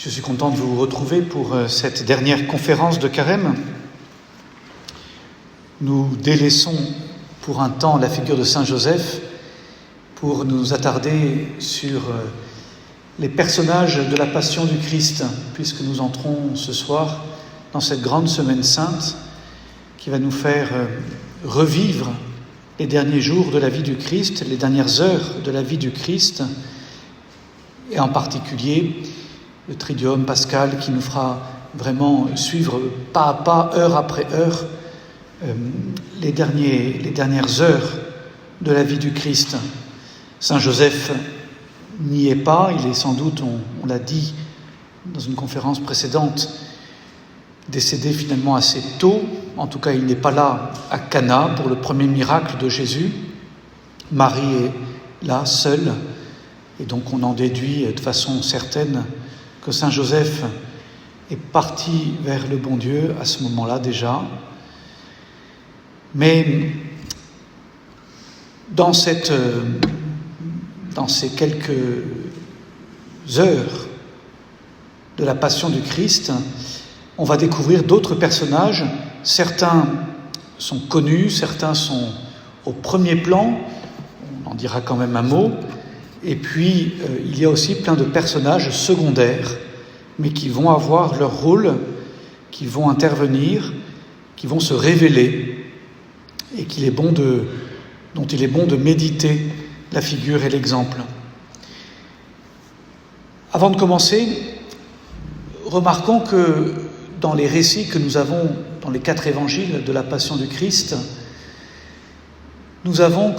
Je suis content de vous retrouver pour cette dernière conférence de Carême. Nous délaissons pour un temps la figure de Saint Joseph pour nous attarder sur les personnages de la Passion du Christ, puisque nous entrons ce soir dans cette grande semaine sainte qui va nous faire revivre les derniers jours de la vie du Christ, les dernières heures de la vie du Christ, et en particulier le Triduum pascal qui nous fera vraiment suivre pas à pas, heure après heure, les dernières heures de la vie du Christ. Saint Joseph n'y est pas, il est sans doute, on l'a dit dans une conférence précédente, décédé finalement assez tôt. En tout cas, il n'est pas là à Cana pour le premier miracle de Jésus. Marie est là, seule, et donc on en déduit de façon certaine que Saint Joseph est parti vers le bon Dieu à ce moment-là déjà. Mais dans ces quelques heures de la Passion du Christ, on va découvrir d'autres personnages. Certains sont connus, certains sont au premier plan, on en dira quand même un mot. Et puis, il y a aussi plein de personnages secondaires, mais qui vont avoir leur rôle, qui vont intervenir, qui vont se révéler, et dont il est bon de méditer la figure et l'exemple. Avant de commencer, remarquons que dans les récits que nous avons dans les 4 évangiles de la Passion du Christ, nous avons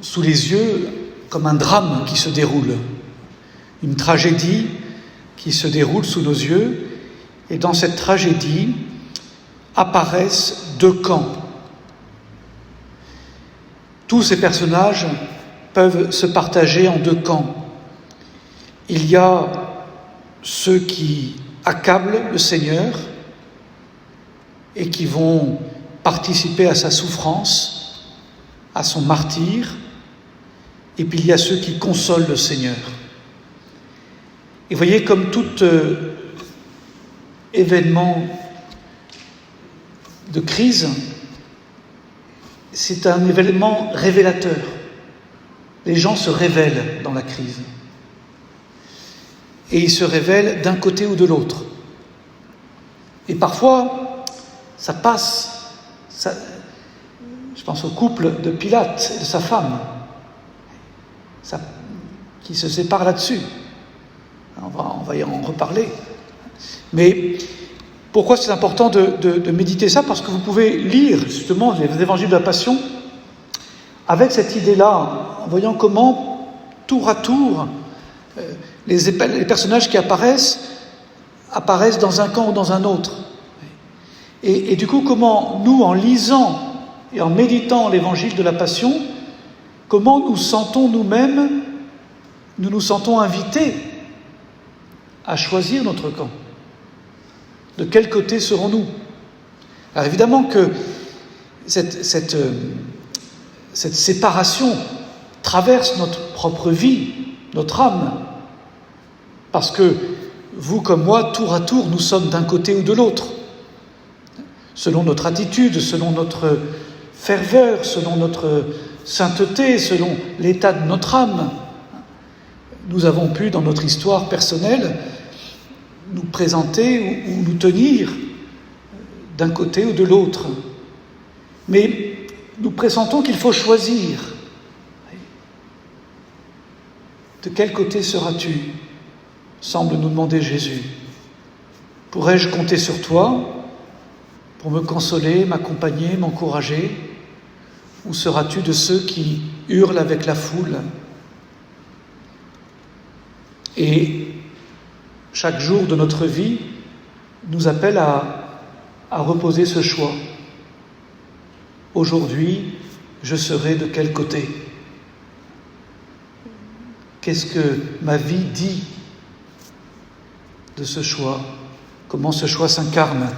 sous les yeux, comme un drame qui se déroule, une tragédie qui se déroule sous nos yeux, et dans cette tragédie apparaissent 2 camps. Tous ces personnages peuvent se partager en 2 camps. Il y a ceux qui accablent le Seigneur et qui vont participer à sa souffrance, à son martyre, et puis il y a ceux qui consolent le Seigneur. Et voyez, comme tout événement de crise, c'est un événement révélateur. Les gens se révèlent dans la crise. Et ils se révèlent d'un côté ou de l'autre. Et parfois, ça passe. Je pense au couple de Pilate et de sa femme, qui se séparent là-dessus. On va y en reparler. Mais pourquoi c'est important de méditer ça ? Parce que vous pouvez lire justement les évangiles de la Passion avec cette idée-là, en voyant comment, tour à tour, les personnages qui apparaissent dans un camp ou dans un autre. Et du coup, comment nous, en lisant et en méditant l'évangile de la Passion, comment nous sentons nous-mêmes, nous nous sentons invités à choisir notre camp. De quel côté serons-nous ? Alors évidemment que cette séparation traverse notre propre vie, notre âme, parce que vous comme moi, tour à tour, nous sommes d'un côté ou de l'autre, selon notre attitude, selon notre ferveur, selon notre sainteté, selon l'état de notre âme. Nous avons pu, dans notre histoire personnelle, nous présenter ou nous tenir d'un côté ou de l'autre. Mais nous pressentons qu'il faut choisir. De quel côté seras-tu ? Semble nous demander Jésus. Pourrais-je compter sur toi pour me consoler, m'accompagner, m'encourager ? Ou seras-tu de ceux qui hurlent avec la foule ? Et chaque jour de notre vie nous appelle à reposer ce choix. Aujourd'hui, je serai de quel côté ? Qu'est-ce que ma vie dit de ce choix ? Comment ce choix s'incarne ?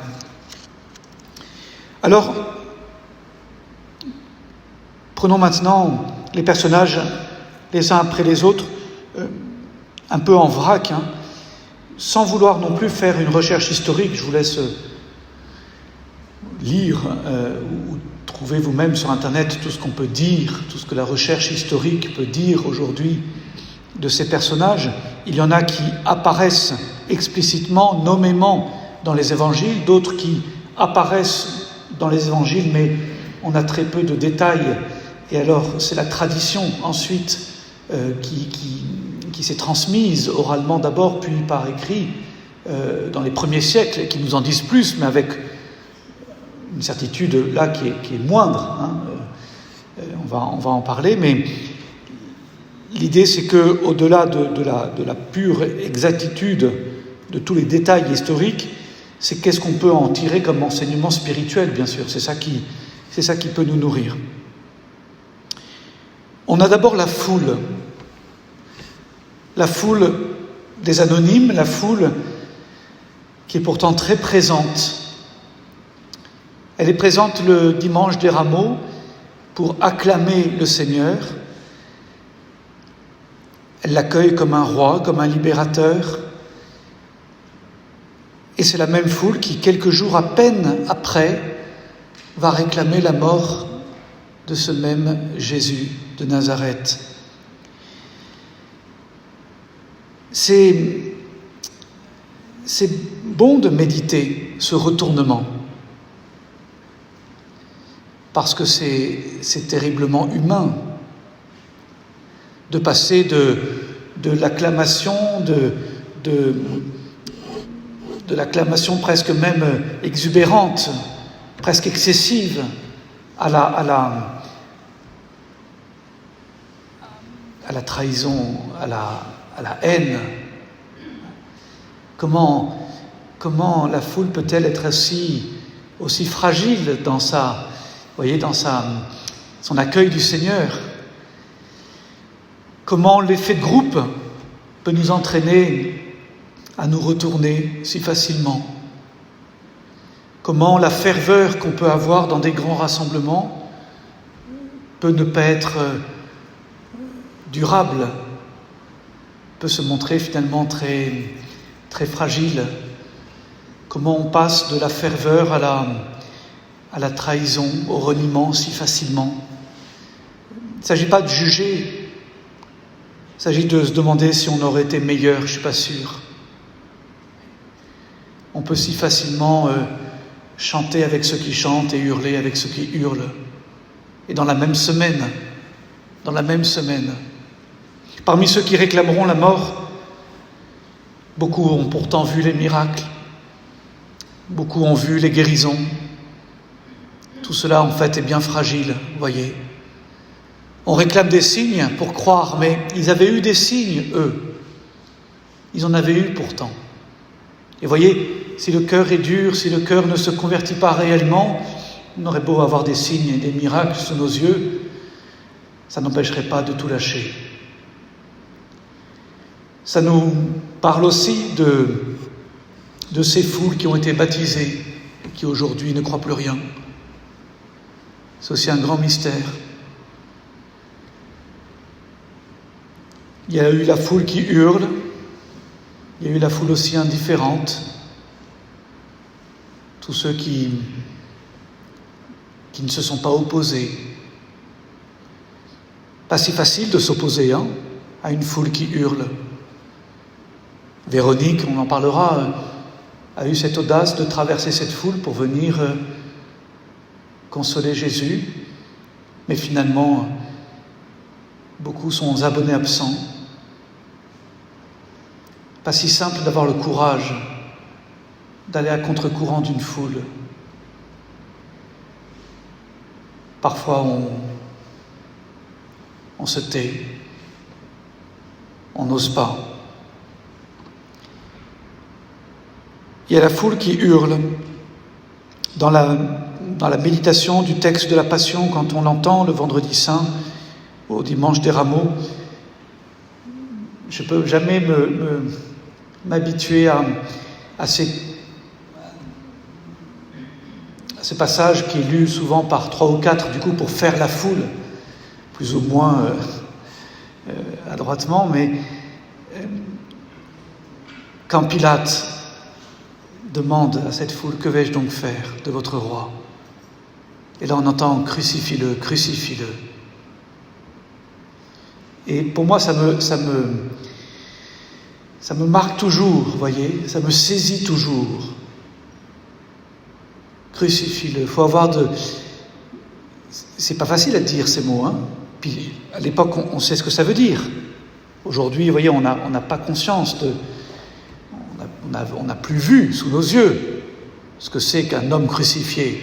Alors, prenons maintenant les personnages les uns après les autres. un peu en vrac, sans vouloir non plus faire une recherche historique. Je vous laisse lire ou trouver vous-même sur Internet tout ce qu'on peut dire, tout ce que la recherche historique peut dire aujourd'hui de ces personnages. Il y en a qui apparaissent explicitement, nommément dans les évangiles, d'autres qui apparaissent dans les évangiles, mais on a très peu de détails. Et alors, c'est la tradition ensuite qui s'est transmise oralement d'abord, puis par écrit, dans les premiers siècles, et qui nous en disent plus, mais avec une certitude là qui est moindre. On va en parler, mais l'idée c'est que, au-delà de la pure exactitude de tous les détails historiques, c'est qu'est-ce qu'on peut en tirer comme enseignement spirituel, bien sûr. C'est ça qui peut nous nourrir. On a d'abord la foule des anonymes, la foule qui est pourtant très présente. Elle est présente le dimanche des Rameaux pour acclamer le Seigneur. Elle l'accueille comme un roi, comme un libérateur. Et c'est la même foule qui, quelques jours à peine après, va réclamer la mort de ce même Jésus de Nazareth. C'est bon de méditer ce retournement, parce que c'est terriblement humain de passer de l'acclamation, de l'acclamation presque même exubérante, presque excessive, à la trahison, à la haine. Comment la foule peut-elle être aussi fragile dans son accueil du Seigneur? Comment l'effet de groupe peut nous entraîner à nous retourner si facilement? Comment la ferveur qu'on peut avoir dans des grands rassemblements peut ne pas être durable, peut se montrer finalement très, très fragile? Comment on passe de la ferveur à la trahison, au reniement si facilement? Il ne s'agit pas de juger, il s'agit de se demander si on aurait été meilleur, je ne suis pas sûr. On peut si facilement chanter avec ceux qui chantent et hurler avec ceux qui hurlent. Et dans la même semaine, parmi ceux qui réclameront la mort, beaucoup ont pourtant vu les miracles, beaucoup ont vu les guérisons. Tout cela, en fait, est bien fragile, vous voyez. On réclame des signes pour croire, mais ils avaient eu des signes, eux. Ils en avaient eu pourtant. Et voyez, si le cœur est dur, si le cœur ne se convertit pas réellement, on aurait beau avoir des signes et des miracles sous nos yeux, ça n'empêcherait pas de tout lâcher. Ça nous parle aussi de ces foules qui ont été baptisées et qui aujourd'hui ne croient plus rien. C'est aussi un grand mystère. Il y a eu la foule qui hurle, il y a eu la foule aussi indifférente, tous ceux qui ne se sont pas opposés. Pas si facile de s'opposer à une foule qui hurle. Véronique, on en parlera, a eu cette audace de traverser cette foule pour venir consoler Jésus, mais finalement, beaucoup sont abonnés absents. Pas si simple d'avoir le courage d'aller à contre-courant d'une foule. Parfois, on se tait, on n'ose pas. Il y a la foule qui hurle. Dans la méditation du texte de la Passion, quand on l'entend le vendredi saint, au dimanche des Rameaux, je ne peux jamais m'habituer à ces passages qui est lu souvent par 3 ou 4, du coup, pour faire la foule, plus ou moins adroitement, mais Quand Pilate demande à cette foule, que vais-je donc faire de votre roi? Et là on entend, crucifie-le, crucifie-le. Et pour moi ça me marque toujours, vous voyez, ça me saisit toujours. Crucifie-le, il faut avoir de... C'est pas facile à dire ces mots, hein. Puis à l'époque on sait ce que ça veut dire. Aujourd'hui, vous voyez, on n'a pas conscience de... On n'a plus vu sous nos yeux ce que c'est qu'un homme crucifié.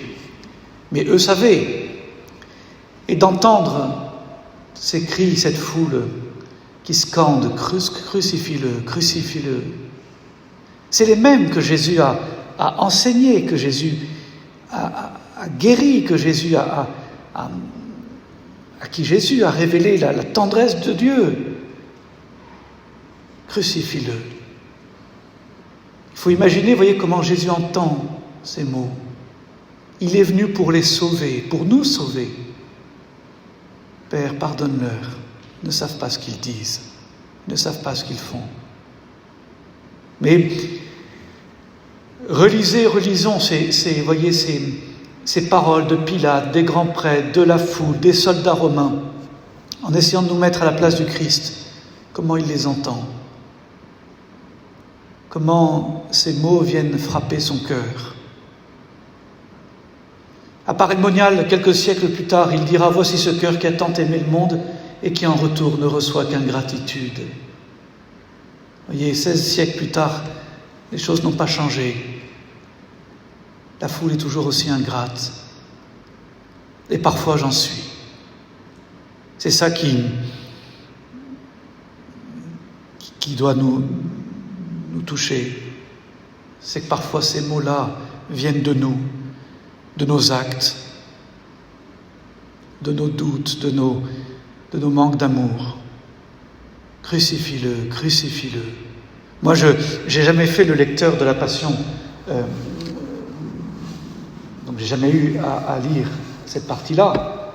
Mais eux savaient. Et d'entendre ces cris, cette foule qui scande, crucifie-le, crucifie-le. C'est les mêmes que Jésus a enseignés, que Jésus a guéris, que Jésus à qui Jésus a révélé la tendresse de Dieu. Crucifie-le. Il faut imaginer, vous voyez, comment Jésus entend ces mots. Il est venu pour les sauver, pour nous sauver. Père, pardonne-leur. Ils ne savent pas ce qu'ils disent. Ils ne savent pas ce qu'ils font. Mais relisons voyez, ces paroles de Pilate, des grands prêtres, de la foule, des soldats romains, en essayant de nous mettre à la place du Christ. Comment il les entend? Comment ces mots viennent frapper son cœur. À Parémonial, quelques siècles plus tard, il dira « Voici ce cœur qui a tant aimé le monde et qui en retour ne reçoit qu'ingratitude. » Vous voyez, 16 siècles plus tard, les choses n'ont pas changé. La foule est toujours aussi ingrate. Et parfois j'en suis. C'est ça qui doit nous toucher. C'est que parfois ces mots-là viennent de nous, de nos actes, de nos doutes, de nos manques d'amour. Crucifie-le, crucifie-le. Moi, je n'ai jamais fait le lecteur de la Passion, donc j'ai jamais eu à lire cette partie-là.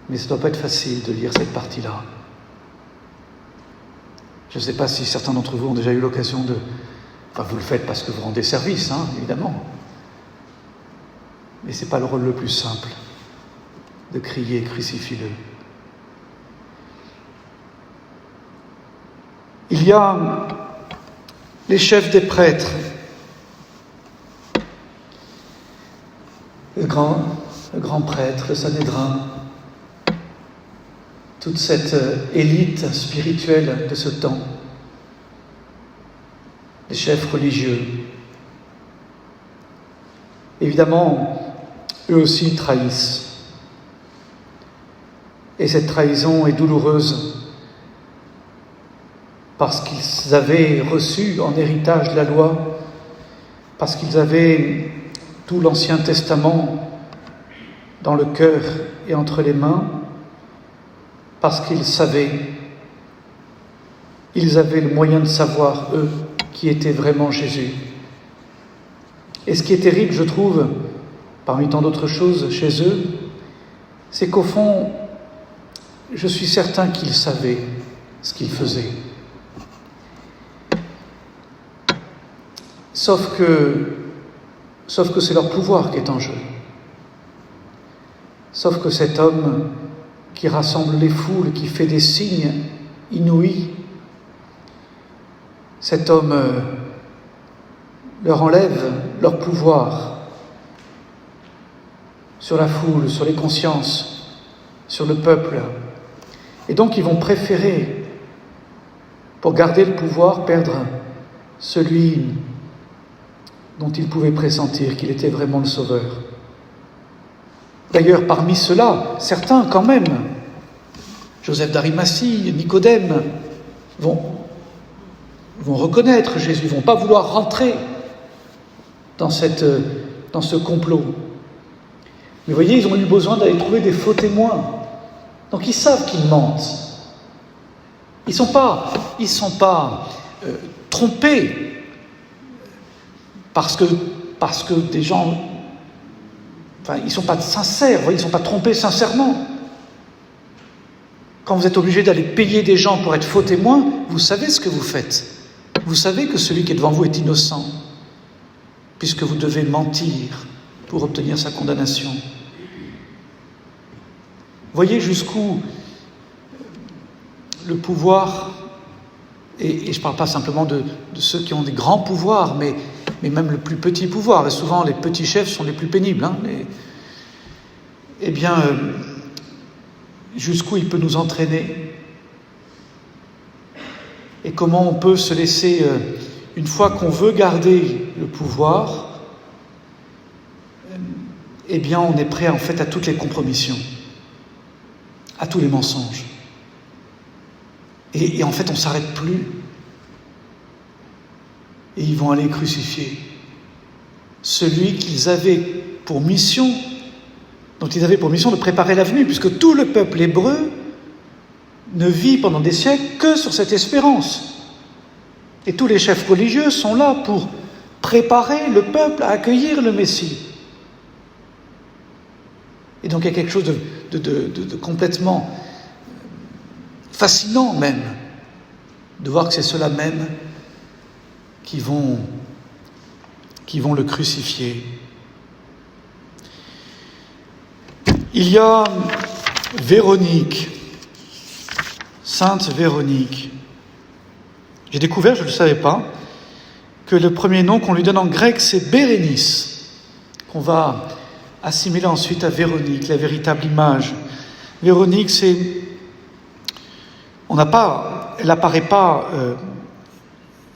Mais ça ne doit pas être facile de lire cette partie-là. Je ne sais pas si certains d'entre vous ont déjà eu l'occasion de... Enfin, vous le faites parce que vous rendez service, hein, évidemment. Mais ce n'est pas le rôle le plus simple de crier « Crucifie-le ». Il y a les chefs des prêtres, le grand prêtre, le Sanhédrin, toute cette élite spirituelle de ce temps, les chefs religieux. Évidemment, eux aussi trahissent. Et cette trahison est douloureuse parce qu'ils avaient reçu en héritage la loi, parce qu'ils avaient tout l'Ancien Testament dans le cœur et entre les mains, parce qu'ils savaient, ils avaient le moyen de savoir, eux, qui était vraiment Jésus. Et ce qui est terrible, je trouve, parmi tant d'autres choses chez eux, c'est qu'au fond, je suis certain qu'ils savaient ce qu'ils faisaient. Sauf que c'est leur pouvoir qui est en jeu. Sauf que cet homme qui rassemble les foules, qui fait des signes inouïs, cet homme leur enlève leur pouvoir sur la foule, sur les consciences, sur le peuple. Et donc ils vont préférer, pour garder le pouvoir, perdre celui dont ils pouvaient pressentir qu'il était vraiment le Sauveur. D'ailleurs, parmi ceux-là, certains quand même, Joseph d'Arimathie, Nicodème, vont reconnaître Jésus, ne vont pas vouloir rentrer dans ce complot. Mais vous voyez, ils ont eu besoin d'aller trouver des faux témoins. Donc ils savent qu'ils mentent. Ils sont pas trompés parce que des gens... Enfin, ils ne sont pas sincères, vous voyez, ils ne sont pas trompés sincèrement. Quand vous êtes obligé d'aller payer des gens pour être faux témoins, vous savez ce que vous faites. Vous savez que celui qui est devant vous est innocent, puisque vous devez mentir pour obtenir sa condamnation. Voyez jusqu'où le pouvoir, et je ne parle pas simplement de ceux qui ont des grands pouvoirs, mais même le plus petit pouvoir, et souvent les petits chefs sont les plus pénibles, jusqu'où il peut nous entraîner. Et comment on peut se laisser, une fois qu'on veut garder le pouvoir, on est prêt en fait à toutes les compromissions, à tous les mensonges. Et en fait, on ne s'arrête plus. Et ils vont aller crucifier celui qu'ils avaient pour mission, dont ils avaient pour mission de préparer l'avenir, puisque tout le peuple hébreu ne vit pendant des siècles que sur cette espérance. Et tous les chefs religieux sont là pour préparer le peuple à accueillir le Messie. Et donc il y a quelque chose de complètement fascinant même, de voir que c'est ceux-là même qui vont le crucifier. Il y a Véronique, Sainte Véronique. J'ai découvert, je ne le savais pas, que le premier nom qu'on lui donne en grec, c'est Bérénice, qu'on va assimiler ensuite à Véronique, la véritable image. Véronique, elle n'apparaît pas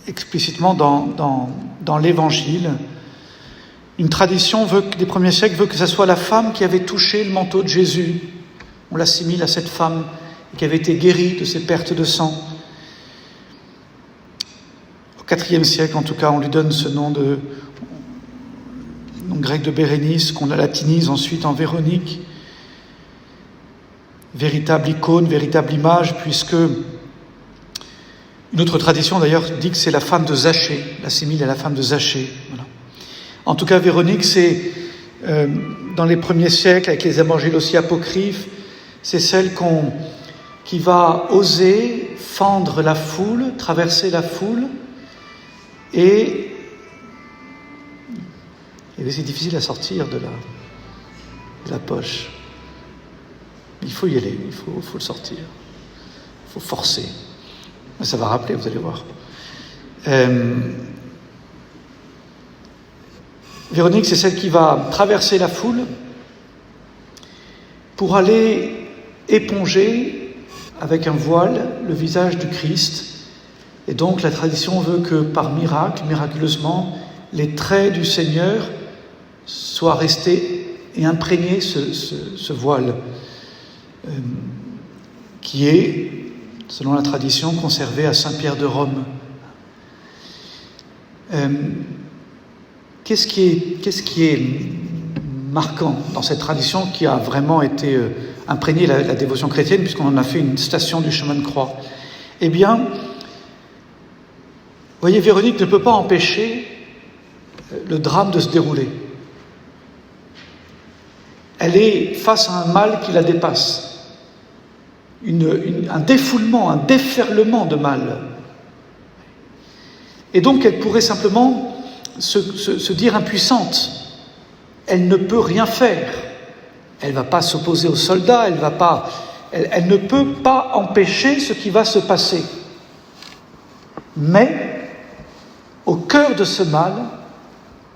explicitement dans l'Évangile. Une tradition des premiers siècles veut que ce soit la femme qui avait touché le manteau de Jésus. On l'assimile à cette femme qui avait été guérie de ses pertes de sang. Au IVe siècle, en tout cas, on lui donne ce nom grec de Bérénice, qu'on latinise ensuite en Véronique. Véritable icône, véritable image, puisque une autre tradition d'ailleurs dit que c'est la femme de Zachée, l'assimile à la femme de Zachée. Voilà. En tout cas, Véronique, c'est dans les premiers siècles, avec les évangiles aussi apocryphes, c'est celle qui va oser fendre la foule, traverser la foule, et c'est difficile à sortir de la poche. Il faut y aller, il faut le sortir. Il faut forcer. Mais ça va rappeler, vous allez voir. Véronique, c'est celle qui va traverser la foule pour aller éponger avec un voile le visage du Christ. Et donc la tradition veut que par miraculeusement, les traits du Seigneur soient restés et imprégnés ce voile qui est, selon la tradition, conservé à Saint-Pierre de Rome. Qu'est-ce qui est marquant dans cette tradition qui a vraiment été imprégnée la dévotion chrétienne, puisqu'on en a fait une station du chemin de croix? Eh bien, vous voyez, Véronique ne peut pas empêcher le drame de se dérouler. Elle est face à un mal qui la dépasse. Un défoulement, un déferlement de mal. Et donc elle pourrait simplement se dire impuissante. Elle ne peut rien faire. Elle ne va pas s'opposer aux soldats, elle ne peut pas empêcher ce qui va se passer. Mais, au cœur de ce mal,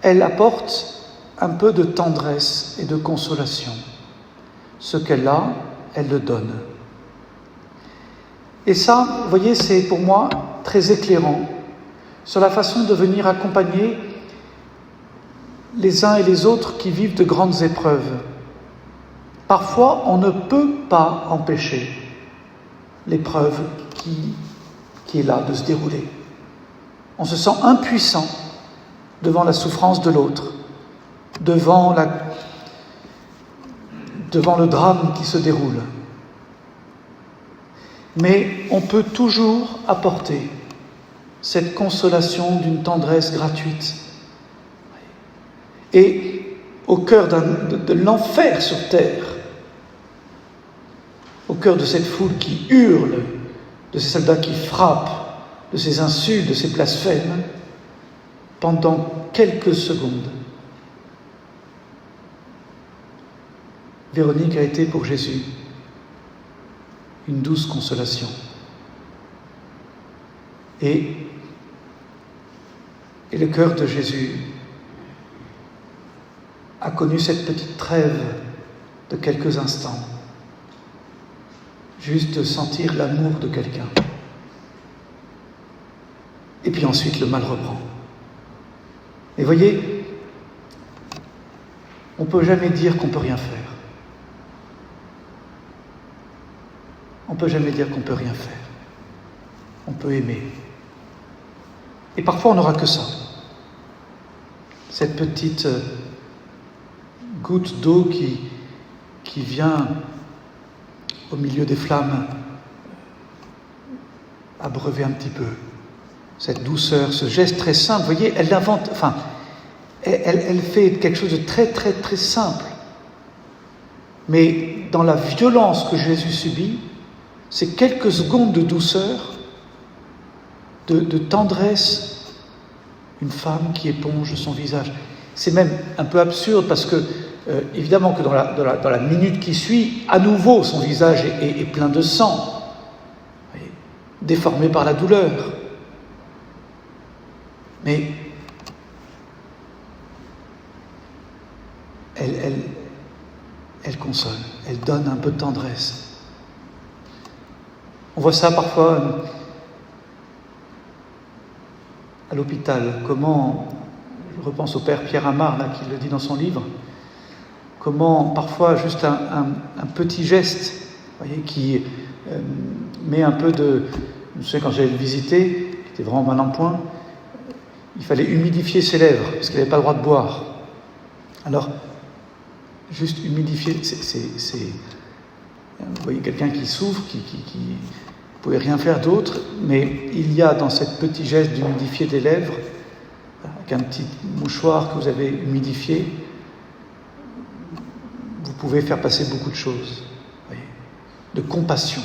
elle apporte un peu de tendresse et de consolation. Ce qu'elle a, elle le donne. Et ça, vous voyez, c'est pour moi très éclairant sur la façon de venir accompagner les uns et les autres qui vivent de grandes épreuves. Parfois, on ne peut pas empêcher l'épreuve qui est là de se dérouler. On se sent impuissant devant la souffrance de l'autre, devant le drame qui se déroule. Mais on peut toujours apporter cette consolation d'une tendresse gratuite. Et au cœur de l'enfer sur terre, au cœur de cette foule qui hurle, de ces soldats qui frappent, de ces insultes, de ces blasphèmes, pendant quelques secondes, Véronique a été pour Jésus une douce consolation. Et le cœur de Jésus a connu cette petite trêve de quelques instants, juste de sentir l'amour de quelqu'un. Et puis ensuite, le mal reprend. Et voyez, on ne peut jamais dire qu'on ne peut rien faire. On ne peut jamais dire qu'on ne peut rien faire. On peut aimer. Et parfois, on n'aura que ça. Cette petite goutte d'eau qui vient au milieu des flammes abreuver un petit peu. Cette douceur, ce geste très simple, vous voyez, elle l'invente, elle fait quelque chose de très, très, très simple. Mais dans la violence que Jésus subit, c'est quelques secondes de douceur, de tendresse, une femme qui éponge son visage. C'est même un peu absurde parce que, évidemment que dans la minute qui suit, à nouveau son visage est plein de sang, déformé par la douleur. Mais elle console, elle donne un peu de tendresse. On voit ça parfois à l'hôpital, comment, je repense au père Pierre Amar, là, qui le dit dans son livre, comment parfois juste un petit geste, vous voyez, qui met un peu de... Je me souviens quand j'allais le visiter, qui était vraiment mal en point, il fallait humidifier ses lèvres, parce qu'il n'avait pas le droit de boire. Alors, juste humidifier, vous voyez quelqu'un qui souffre, qui ne pouvait rien faire d'autre, mais il y a dans cette petit geste d'humidifier des lèvres, avec un petit mouchoir que vous avez humidifié, vous pouvez faire passer beaucoup de choses, vous voyez, de compassion.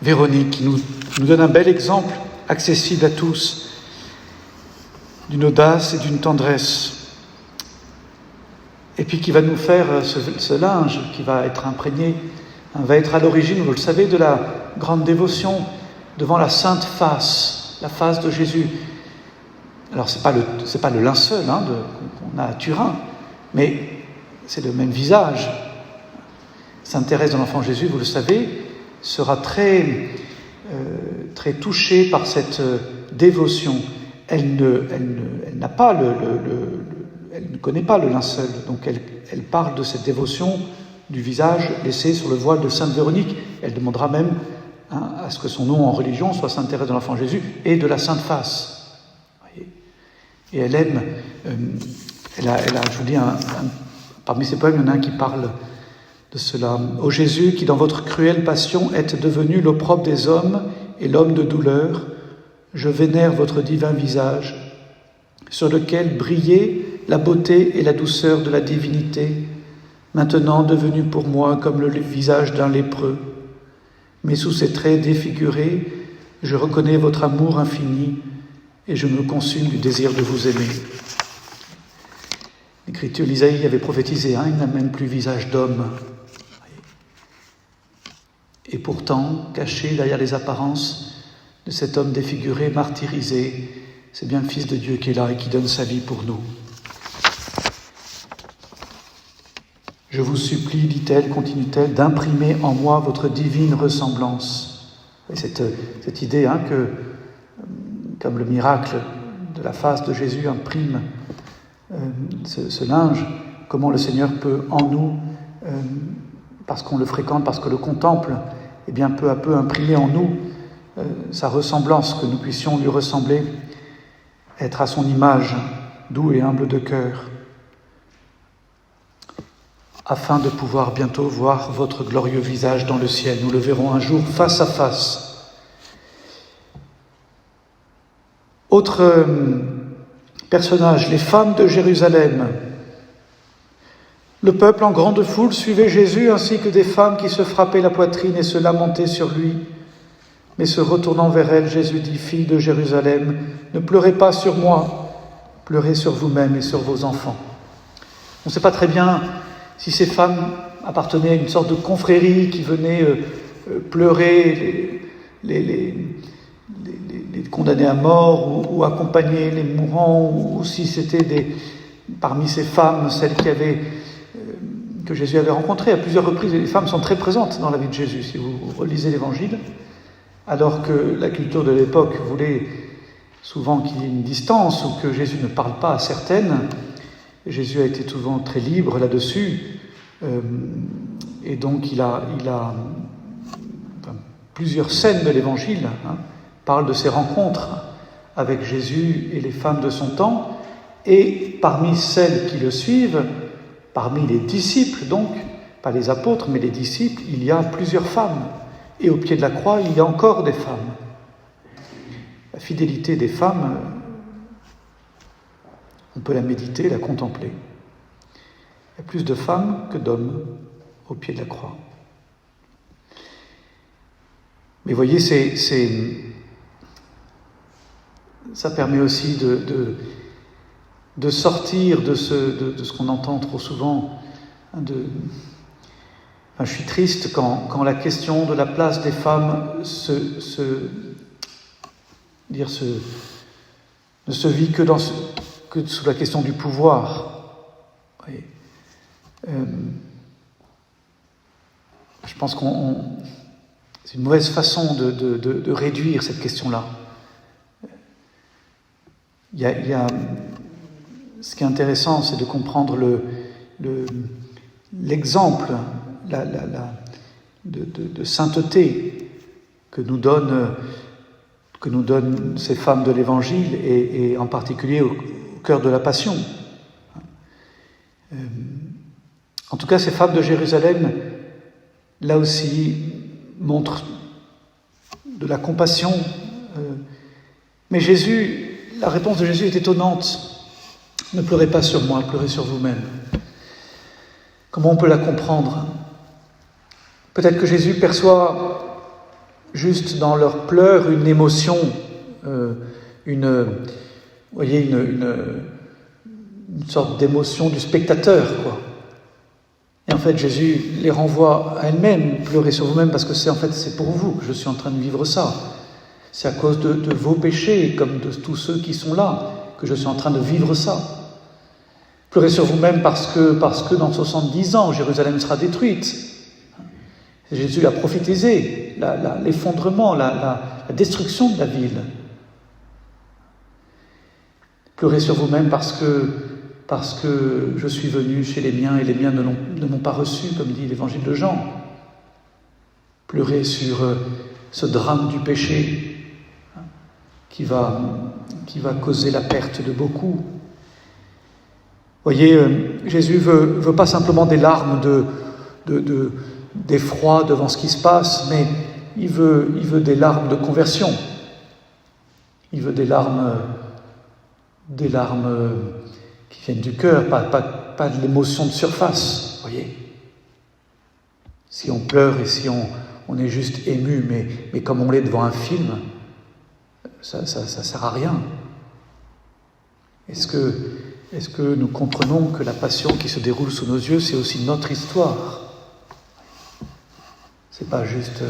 Véronique qui nous donne un bel exemple, accessible à tous, d'une audace et d'une tendresse. Et puis qui va nous faire ce linge qui va être imprégné, va être à l'origine, vous le savez, de la grande dévotion devant la sainte face, la face de Jésus. Alors c'est pas le linceul qu'on a à Turin, mais c'est le même visage. Sainte Thérèse de l'Enfant Jésus, vous le savez, sera très touchée par cette dévotion. Elle n'a pas elle ne connaît pas le linceul, donc elle parle de cette dévotion du visage laissé sur le voile de Sainte Véronique. Elle demandera même à ce que son nom en religion soit Sainte Thérèse de l'Enfant Jésus et de la Sainte Face. Voyez. Et elle aime, elle a, je vous dis, parmi ses poèmes, il y en a un qui parle de cela. « Ô Jésus, qui dans votre cruelle passion êtes devenu l'opprobre des hommes et l'homme de douleur, je vénère votre divin visage, sur lequel brillait la beauté et la douceur de la divinité, maintenant devenu pour moi comme le visage d'un lépreux. Mais sous ces traits défigurés, je reconnais votre amour infini et je me consume du désir de vous aimer. » L'Écriture, l'Isaïe avait prophétisé, il n'a même plus visage d'homme. Et pourtant, caché derrière les apparences de cet homme défiguré, martyrisé, c'est bien le Fils de Dieu qui est là et qui donne sa vie pour nous. Je vous supplie, dit-elle, continue-t-elle, d'imprimer en moi votre divine ressemblance. Et cette idée que, comme le miracle de la face de Jésus imprime ce linge, comment le Seigneur peut en nous, parce qu'on le fréquente, parce qu'on le contemple, et bien peu à peu imprimer en nous sa ressemblance, que nous puissions lui ressembler, être à son image, doux et humble de cœur, afin de pouvoir bientôt voir votre glorieux visage dans le ciel. Nous le verrons un jour face à face. Autre personnage, les femmes de Jérusalem. Le peuple en grande foule suivait Jésus, ainsi que des femmes qui se frappaient la poitrine et se lamentaient sur lui. Mais se retournant vers elles, Jésus dit, « Filles de Jérusalem, ne pleurez pas sur moi, pleurez sur vous-mêmes et sur vos enfants. » On ne sait pas très bien si ces femmes appartenaient à une sorte de confrérie qui venait pleurer les condamnés à mort ou accompagner les mourants, ou si c'était parmi ces femmes, celles que Jésus avait rencontrées à plusieurs reprises. Et les femmes sont très présentes dans la vie de Jésus, si vous relisez l'Évangile, alors que la culture de l'époque voulait souvent qu'il y ait une distance ou que Jésus ne parle pas à certaines. Jésus a été souvent très libre là-dessus, et donc il a plusieurs scènes de l'Évangile parlent de ces rencontres avec Jésus et les femmes de son temps, et parmi celles qui le suivent, parmi les disciples donc, pas les apôtres mais les disciples, il y a plusieurs femmes, et au pied de la croix il y a encore des femmes. La fidélité des femmes, on peut la méditer, la contempler. Il y a plus de femmes que d'hommes au pied de la croix. Mais voyez, ça permet aussi de sortir de ce qu'on entend trop souvent. Je suis triste quand la question de la place des femmes ne se vit que sous la question du pouvoir. Voyez. Je pense c'est une mauvaise façon de réduire cette question-là. Ce qui est intéressant, c'est de comprendre l'exemple de sainteté que nous donnent ces femmes de l'Évangile, et en particulier au cœur de la Passion. En tout cas, ces femmes de Jérusalem, là aussi, montrent de la compassion. Mais la réponse de Jésus est étonnante. Ne pleurez pas sur moi, pleurez sur vous-même. Comment on peut la comprendre ? Peut-être que Jésus perçoit juste dans leurs pleurs une émotion, une sorte d'émotion du spectateur, quoi. Et en fait, Jésus les renvoie à elles-mêmes. Pleurez sur vous-même parce que c'est pour vous que je suis en train de vivre ça. C'est à cause de vos péchés, comme de tous ceux qui sont là, que je suis en train de vivre ça. Pleurez sur vous-même parce que dans 70 ans, Jérusalem sera détruite. Jésus a prophétisé l'effondrement, la destruction de la ville. Pleurez sur vous-même parce que je suis venu chez les miens et les miens ne m'ont pas reçu, comme dit l'Évangile de Jean. Pleurez sur ce drame du péché qui va causer la perte de beaucoup. Voyez, Jésus veut pas simplement des larmes d'effroi devant ce qui se passe, mais il veut des larmes de conversion. Il veut des larmes qui viennent du cœur, pas de l'émotion de surface, voyez. Si on pleure et si on est juste ému, mais comme on l'est devant un film, ça sert à rien. Est-ce que nous comprenons que la passion qui se déroule sous nos yeux, c'est aussi notre histoire ? C'est pas juste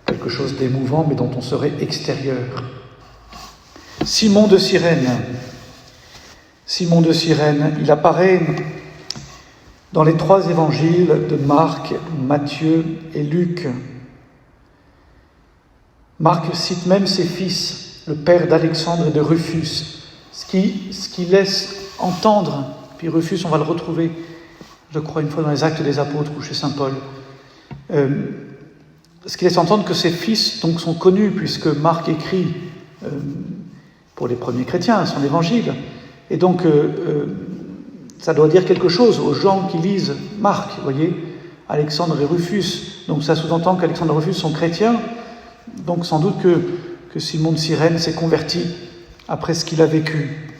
quelque chose d'émouvant, mais dont on serait extérieur. Simon de Cyrène, il apparaît dans les 3 évangiles de Marc, Matthieu et Luc. Marc cite même ses fils, le père d'Alexandre et de Rufus, ce qui laisse entendre, puis Rufus, on va le retrouver, je crois, une fois dans les Actes des Apôtres ou chez saint Paul, ce qui laisse entendre que ces fils donc sont connus, puisque Marc écrit pour les premiers chrétiens, son évangile. Et donc, ça doit dire quelque chose aux gens qui lisent Marc, vous voyez, Alexandre et Rufus. Donc ça sous-entend qu'Alexandre et Rufus sont chrétiens, donc sans doute que Simon de Cyrène s'est converti après ce qu'il a vécu.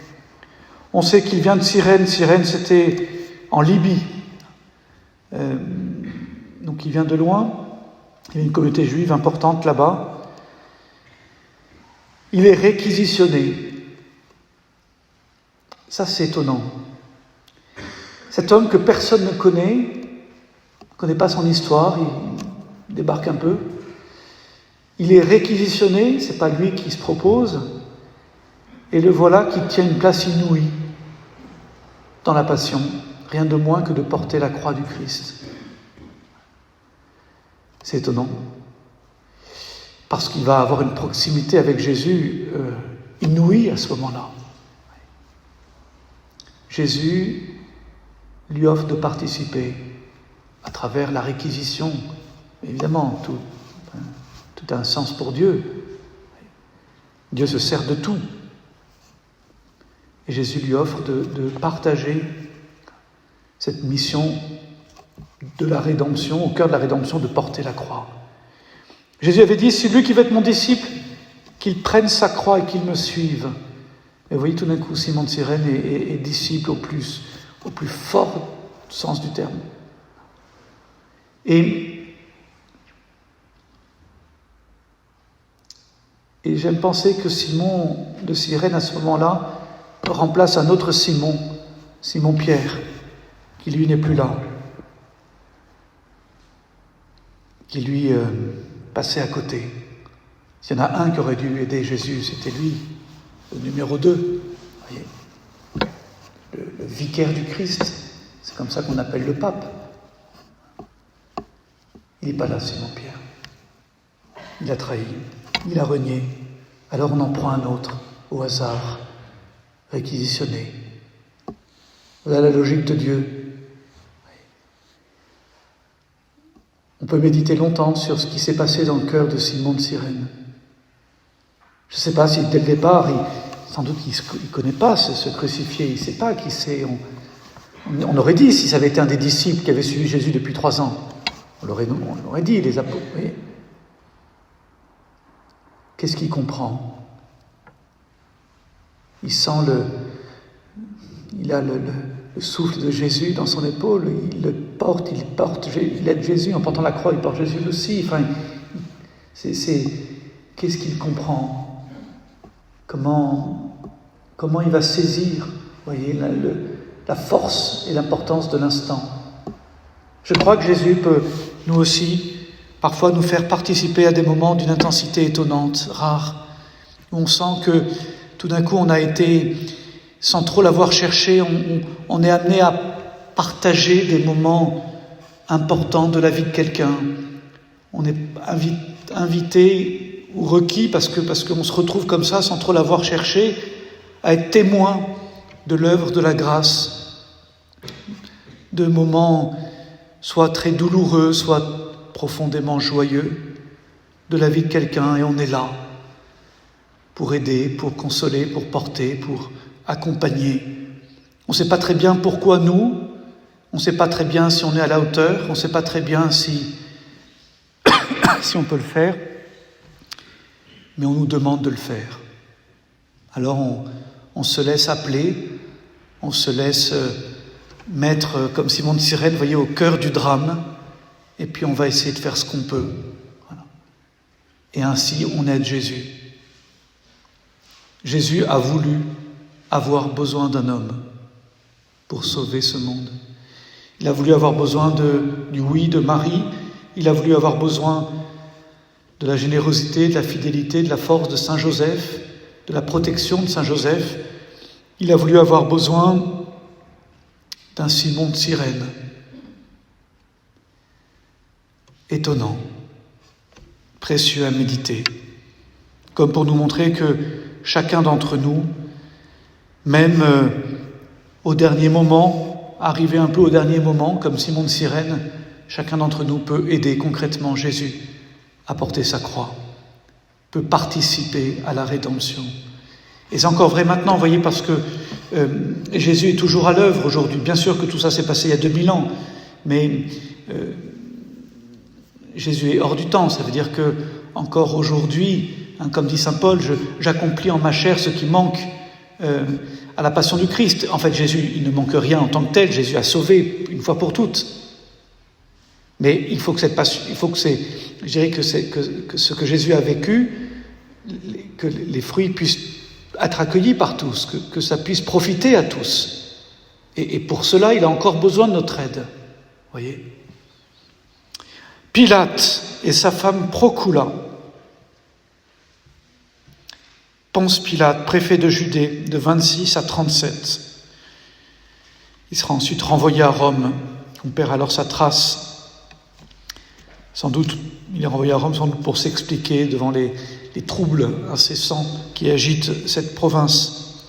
On sait qu'il vient de Cyrène. Cyrène, c'était en Libye, Donc il vient de loin, il y a une communauté juive importante là-bas. Il est réquisitionné. Ça, c'est étonnant. Cet homme que personne ne connaît pas son histoire, il débarque un peu. Il est réquisitionné, c'est pas lui qui se propose, et le voilà qui tient une place inouïe dans la passion, rien de moins que de porter la croix du Christ. C'est étonnant, parce qu'il va avoir une proximité avec Jésus inouïe à ce moment-là. Jésus lui offre de participer à travers la réquisition. Évidemment, tout a un sens pour Dieu. Dieu se sert de tout. Et Jésus lui offre de partager cette mission de la rédemption, au cœur de la rédemption, de porter la croix. Jésus avait dit, celui qui veut être mon disciple, qu'il prenne sa croix et qu'il me suive. Et vous voyez, tout d'un coup, Simon de Cyrène est disciple au plus fort sens du terme. Et j'aime penser que Simon de Cyrène, à ce moment-là, remplace un autre Simon, Simon Pierre, qui lui n'est plus là, qui lui passait à côté. S'il y en a un qui aurait dû aider Jésus, c'était lui, le numéro 2. Vous voyez, le vicaire du Christ, c'est comme ça qu'on appelle le pape. Il n'est pas là, Simon Pierre. Il a trahi, il a renié. Alors on en prend un autre, au hasard, réquisitionné. Voilà la logique de Dieu. On peut méditer longtemps sur ce qui s'est passé dans le cœur de Simon de Cyrène. Je ne sais pas si dès le départ, sans doute qu'il ne connaît pas ce crucifié, il ne sait pas qui c'est. On aurait dit, si ça avait été un des disciples qui avait suivi Jésus depuis 3 ans, on l'aurait dit, les apôtres. Vous voyez. Qu'est-ce qu'il comprend? Il sent il a le souffle de Jésus dans son épaule, il le porte, il aide Jésus en portant la croix, il porte Jésus aussi. Enfin, qu'est-ce qu'il comprend? Comment il va saisir, voyez, la force et l'importance de l'instant. Je crois que Jésus peut, nous aussi, parfois nous faire participer à des moments d'une intensité étonnante, rare, où on sent que tout d'un coup on a été, sans trop l'avoir cherché, on est amené à partager des moments importants de la vie de quelqu'un. On est invité ou requis, parce qu'on se retrouve comme ça, sans trop l'avoir cherché, à être témoin de l'œuvre de la grâce, de moments soit très douloureux, soit profondément joyeux de la vie de quelqu'un, et on est là pour aider, pour consoler, pour porter, pour accompagner. On ne sait pas très bien pourquoi nous, on ne sait pas très bien si on est à la hauteur, on ne sait pas très bien si on peut le faire, mais on nous demande de le faire. Alors on se laisse appeler, on se laisse mettre, comme Simon de Cyrène, vous voyez, au cœur du drame, et puis on va essayer de faire ce qu'on peut. Voilà. Et ainsi, on aide Jésus. Jésus a voulu avoir besoin d'un homme pour sauver ce monde. Il a voulu avoir besoin du oui de Marie, il a voulu avoir besoin de la générosité, de la fidélité, de la force de Saint Joseph, de la protection de Saint Joseph. Il a voulu avoir besoin d'un Simon de Cyrène. Étonnant, précieux à méditer, comme pour nous montrer que chacun d'entre nous, même au dernier moment, arrivé un peu au dernier moment, comme Simon de Cyrène, chacun d'entre nous peut aider concrètement Jésus à porter sa croix, peut participer à la rédemption. Et c'est encore vrai maintenant, vous voyez, parce que Jésus est toujours à l'œuvre aujourd'hui. Bien sûr que tout ça s'est passé il y a 2000 ans, mais Jésus est hors du temps. Ça veut dire que encore aujourd'hui, comme dit saint Paul, j'accomplis en ma chair ce qui manque à la passion du Christ. En fait, Jésus, il ne manque rien en tant que tel. Jésus a sauvé une fois pour toutes. Mais il faut que cette passion, il faut que je dirais que ce que Jésus a vécu, que les fruits puissent être accueillis par tous, que ça puisse profiter à tous. Et pour cela, il a encore besoin de notre aide. Voyez ? Pilate et sa femme Procula. Ponce Pilate, préfet de Judée, de 26 à 37. Il sera ensuite renvoyé à Rome. On perd alors sa trace. Sans doute, il est renvoyé à Rome sans doute pour s'expliquer devant les troubles incessants qui agitent cette province.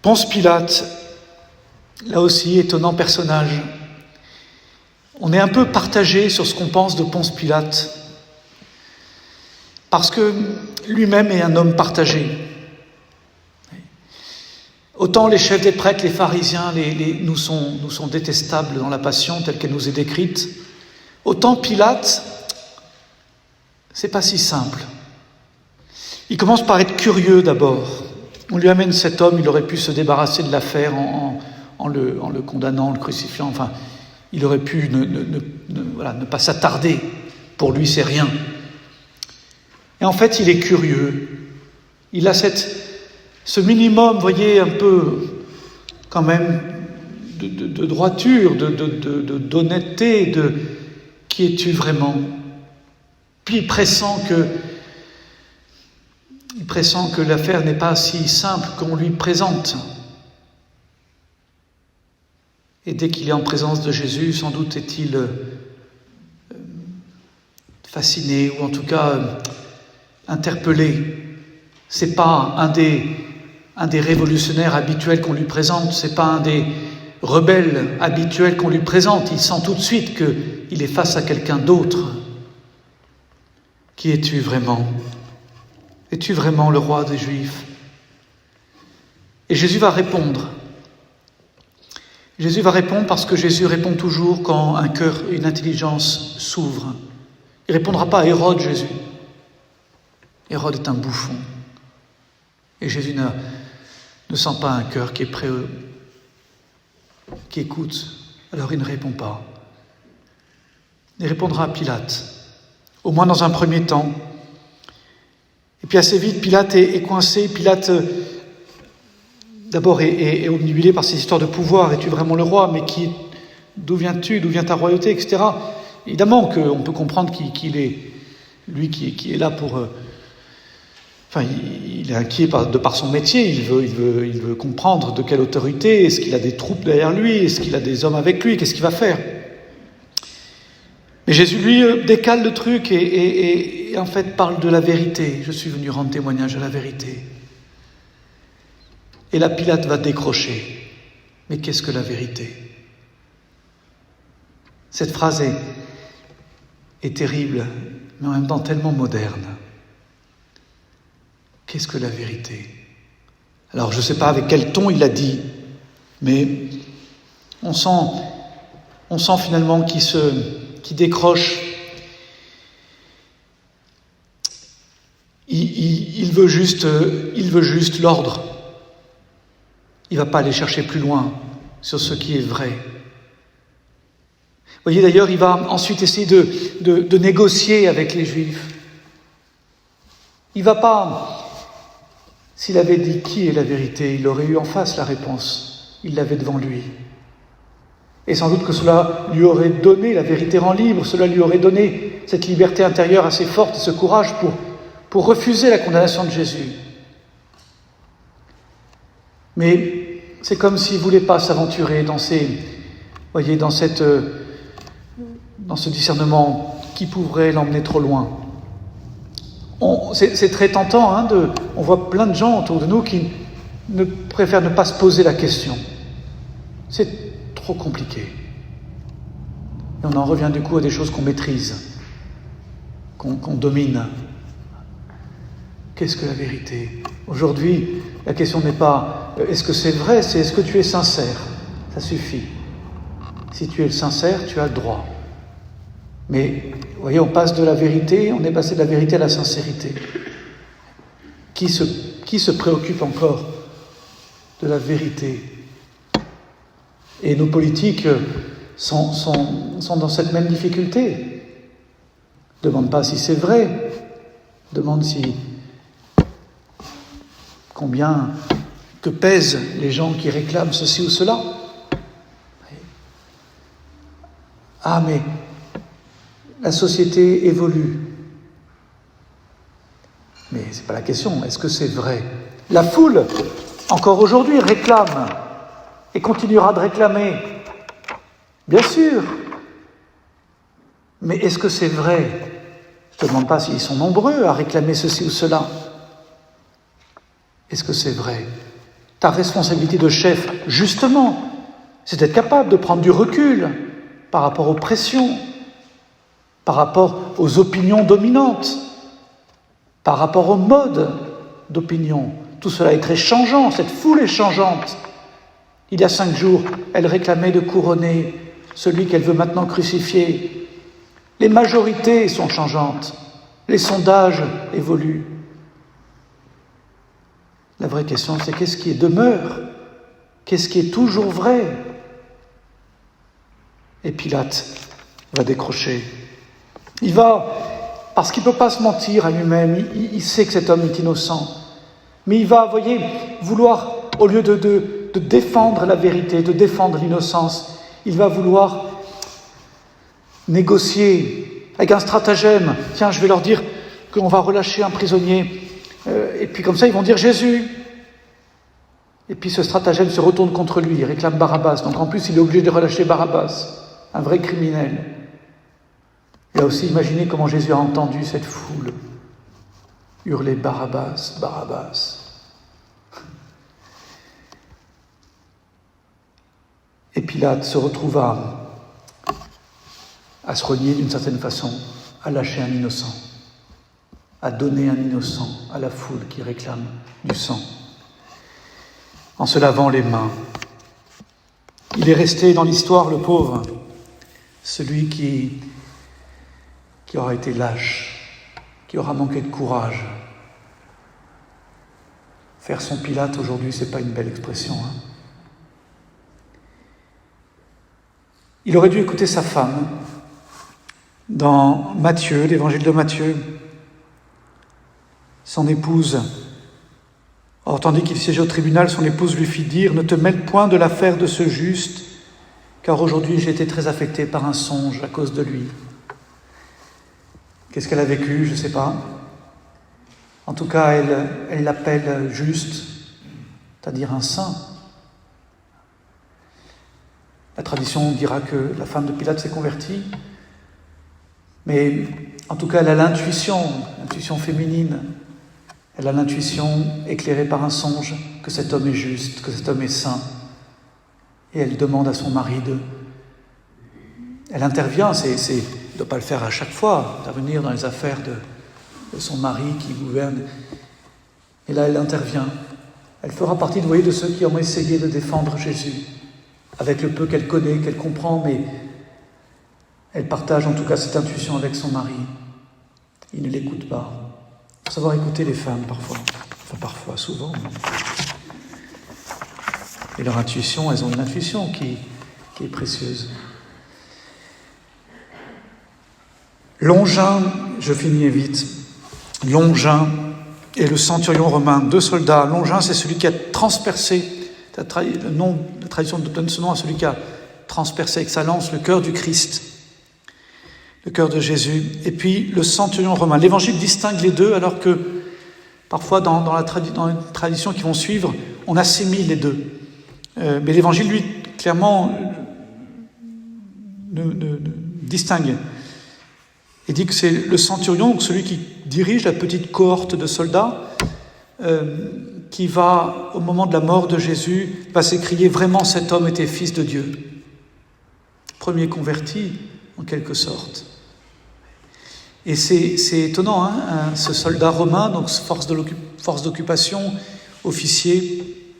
Ponce Pilate, là aussi, étonnant personnage. On est un peu partagé sur ce qu'on pense de Ponce Pilate, parce que lui-même est un homme partagé. Autant les chefs des prêtres, les pharisiens, nous sont détestables dans la passion telle qu'elle nous est décrite, autant Pilate, c'est pas si simple. Il commence par être curieux d'abord. On lui amène cet homme, il aurait pu se débarrasser de l'affaire en le condamnant, en le crucifiant. Enfin, il aurait pu ne pas s'attarder. Pour lui, c'est rien. Et en fait, il est curieux. Il a ce minimum, vous voyez, un peu quand même de droiture, d'honnêteté, qui es-tu vraiment ? Puis il pressent que l'affaire n'est pas si simple qu'on lui présente. Et dès qu'il est en présence de Jésus, sans doute est-il fasciné, ou en tout cas interpellé. C'est pas un des révolutionnaires habituels qu'on lui présente, c'est pas un des rebelles habituels qu'on lui présente. Il sent tout de suite qu'il est face à quelqu'un d'autre. Qui es-tu vraiment ? Es-tu vraiment le roi des Juifs ? Et Jésus va répondre. Jésus va répondre parce que Jésus répond toujours quand un cœur et une intelligence s'ouvrent. Il ne répondra pas à Hérode, Jésus. Hérode est un bouffon. Et Jésus ne sent pas un cœur qui est prêt, qui écoute. Alors il ne répond pas. Il répondra à Pilate, au moins dans un premier temps. Et puis assez vite, Pilate est coincé. Pilate, d'abord, est obnubilé par ces histoires de pouvoir. Es-tu vraiment le roi ? Mais d'où viens-tu ? D'où vient ta royauté ? Etc. Évidemment qu'on peut comprendre qu'il est, lui qui est là pour... il est inquiet de par son métier. Il veut comprendre de quelle autorité. Est-ce qu'il a des troupes derrière lui ? Est-ce qu'il a des hommes avec lui ? Qu'est-ce qu'il va faire ? Mais Jésus, lui, décale le truc et en fait parle de la vérité. Je suis venu rendre témoignage à la vérité. Et là, Pilate va décrocher. Mais qu'est-ce que la vérité ? Cette phrase est terrible, mais en même temps tellement moderne. Qu'est-ce que la vérité ? Alors, je ne sais pas avec quel ton il l'a dit, mais on sent finalement qu'il décroche. Il veut juste l'ordre. Il ne va pas aller chercher plus loin sur ce qui est vrai. Vous voyez, d'ailleurs, il va ensuite essayer de négocier avec les Juifs. Il ne va pas... S'il avait dit qui est la vérité, il aurait eu en face la réponse. Il l'avait devant lui. Et sans doute que cela lui aurait donné, la vérité rend libre, cela lui aurait donné cette liberté intérieure assez forte, ce courage pour refuser la condamnation de Jésus. Mais c'est comme s'il ne voulait pas s'aventurer dans ce discernement qui pourrait l'emmener trop loin. C'est très tentant, on voit plein de gens autour de nous qui préfèrent ne pas se poser la question. C'est trop compliqué. Et on en revient du coup à des choses qu'on maîtrise, qu'on domine. Qu'est-ce que la vérité ? Aujourd'hui, la question n'est pas est-ce que c'est vrai, c'est est-ce que tu es sincère ? Ça suffit. Si tu es sincère, tu as le droit. Mais, vous voyez, on passe de la vérité, on est passé de la vérité à la sincérité. Qui se préoccupe encore de la vérité ? Et nos politiques sont dans cette même difficulté. Demande pas si c'est vrai, demande combien que pèsent les gens qui réclament ceci ou cela. Ah, mais la société évolue. Mais ce n'est pas la question, est-ce que c'est vrai? La foule, encore aujourd'hui, réclame et continuera de réclamer. Bien sûr. Mais est-ce que c'est vrai? Je ne te demande pas s'ils sont nombreux à réclamer ceci ou cela. Est-ce que c'est vrai? Ta responsabilité de chef, justement, c'est d'être capable de prendre du recul par rapport aux pressions, par rapport aux opinions dominantes, par rapport aux modes d'opinion. Tout cela est très changeant, cette foule est changeante. Il y a 5 jours, elle réclamait de couronner celui qu'elle veut maintenant crucifier. Les majorités sont changeantes, les sondages évoluent. La vraie question, c'est qu'est-ce qui demeure? Qu'est-ce qui est toujours vrai? Et Pilate va décrocher. Il va, parce qu'il ne peut pas se mentir à lui-même, il sait que cet homme est innocent. Mais il va, voyez, vouloir, au lieu de défendre la vérité, de défendre l'innocence, il va vouloir négocier avec un stratagème. Tiens, je vais leur dire qu'on va relâcher un prisonnier. Et puis comme ça, ils vont dire Jésus. Et puis ce stratagème se retourne contre lui, il réclame Barabbas. Donc en plus, il est obligé de relâcher Barabbas, un vrai criminel. Et là aussi, imaginez comment Jésus a entendu cette foule hurler Barabbas, Barabbas. Et Pilate se retrouva à se renier d'une certaine façon, à lâcher un innocent, à donner un innocent à la foule qui réclame du sang, en se lavant les mains. Il est resté dans l'histoire, le pauvre, celui qui aura été lâche, qui aura manqué de courage. Faire son Pilate aujourd'hui, c'est pas une belle expression. Il aurait dû écouter sa femme dans Matthieu, l'évangile de Matthieu. Son épouse, or tandis qu'il siégeait au tribunal, son épouse lui fit dire « Ne te mêle point de l'affaire de ce juste, car aujourd'hui j'ai été très affectée par un songe à cause de lui. » Qu'est-ce qu'elle a vécu? Je ne sais pas. En tout cas, elle l'appelle juste, c'est-à-dire un saint. La tradition dira que la femme de Pilate s'est convertie, mais en tout cas, elle a l'intuition féminine. Elle a l'intuition éclairée par un songe que cet homme est juste, que cet homme est saint. Et elle demande à son mari Elle intervient, elle ne doit pas le faire à chaque fois, intervenir dans les affaires de son mari qui gouverne. Et là, elle intervient. Elle fera partie, vous voyez, de ceux qui ont essayé de défendre Jésus, avec le peu qu'elle connaît, qu'elle comprend, mais elle partage en tout cas cette intuition avec son mari. Il ne l'écoute pas. Il faut savoir écouter les femmes parfois. Enfin parfois, souvent. Et leur intuition, elles ont une intuition qui est précieuse. Longin, je finis vite, Longin et le centurion romain, 2 soldats. Longin, c'est celui qui a transpercé, la tradition donne ce nom à celui qui a transpercé avec sa lance le cœur du Christ, le cœur de Jésus. Et puis le centurion romain. L'Évangile distingue les deux, alors que parfois dans les traditions qui vont suivre, on assimile les deux. Mais l'Évangile, lui, clairement, distingue. Il dit que c'est le centurion, donc celui qui dirige la petite cohorte de soldats, qui va, au moment de la mort de Jésus, va s'écrier « Vraiment, cet homme était fils de Dieu ». Premier converti, en quelque sorte. Et c'est étonnant, ce soldat romain, donc force d'occupation, officier,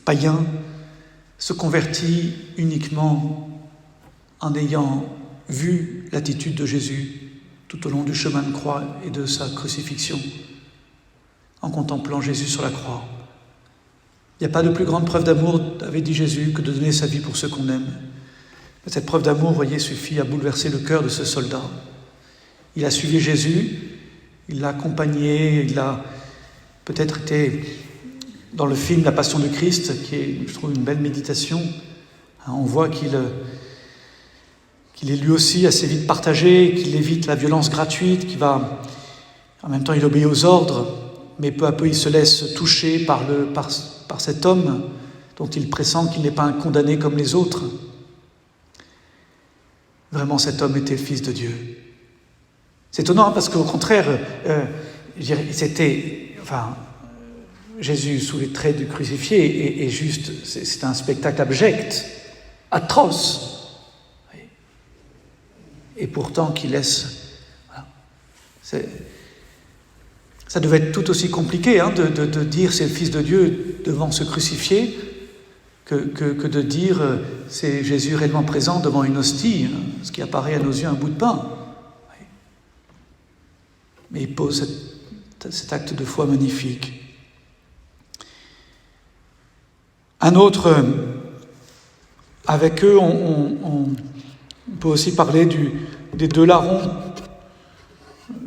païen, se convertit uniquement en ayant vu l'attitude de Jésus tout au long du chemin de croix et de sa crucifixion, en contemplant Jésus sur la croix. Il n'y a pas de plus grande preuve d'amour, avait dit Jésus, que de donner sa vie pour ceux qu'on aime. Cette preuve d'amour, vous voyez, suffit à bouleverser le cœur de ce soldat. Il a suivi Jésus, il l'a accompagné, il a peut-être été dans le film La Passion du Christ, qui est, je trouve, une belle méditation. On voit qu'il est lui aussi assez vite partagé, qu'il évite la violence gratuite, en même temps il obéit aux ordres, mais peu à peu il se laisse toucher par cet homme dont il pressent qu'il n'est pas un condamné comme les autres. Vraiment, cet homme était le Fils de Dieu. C'est étonnant parce qu'au contraire, Jésus sous les traits du crucifié est juste, c'est un spectacle abject, atroce. Et pourtant qui laisse... Voilà. Ça devait être tout aussi compliqué de dire c'est le Fils de Dieu devant ce crucifié que de dire c'est Jésus réellement présent devant une hostie, ce qui apparaît à nos yeux un bout de pain. Mais il pose cet acte de foi magnifique. Un autre, avec eux, on peut aussi parler des deux larrons.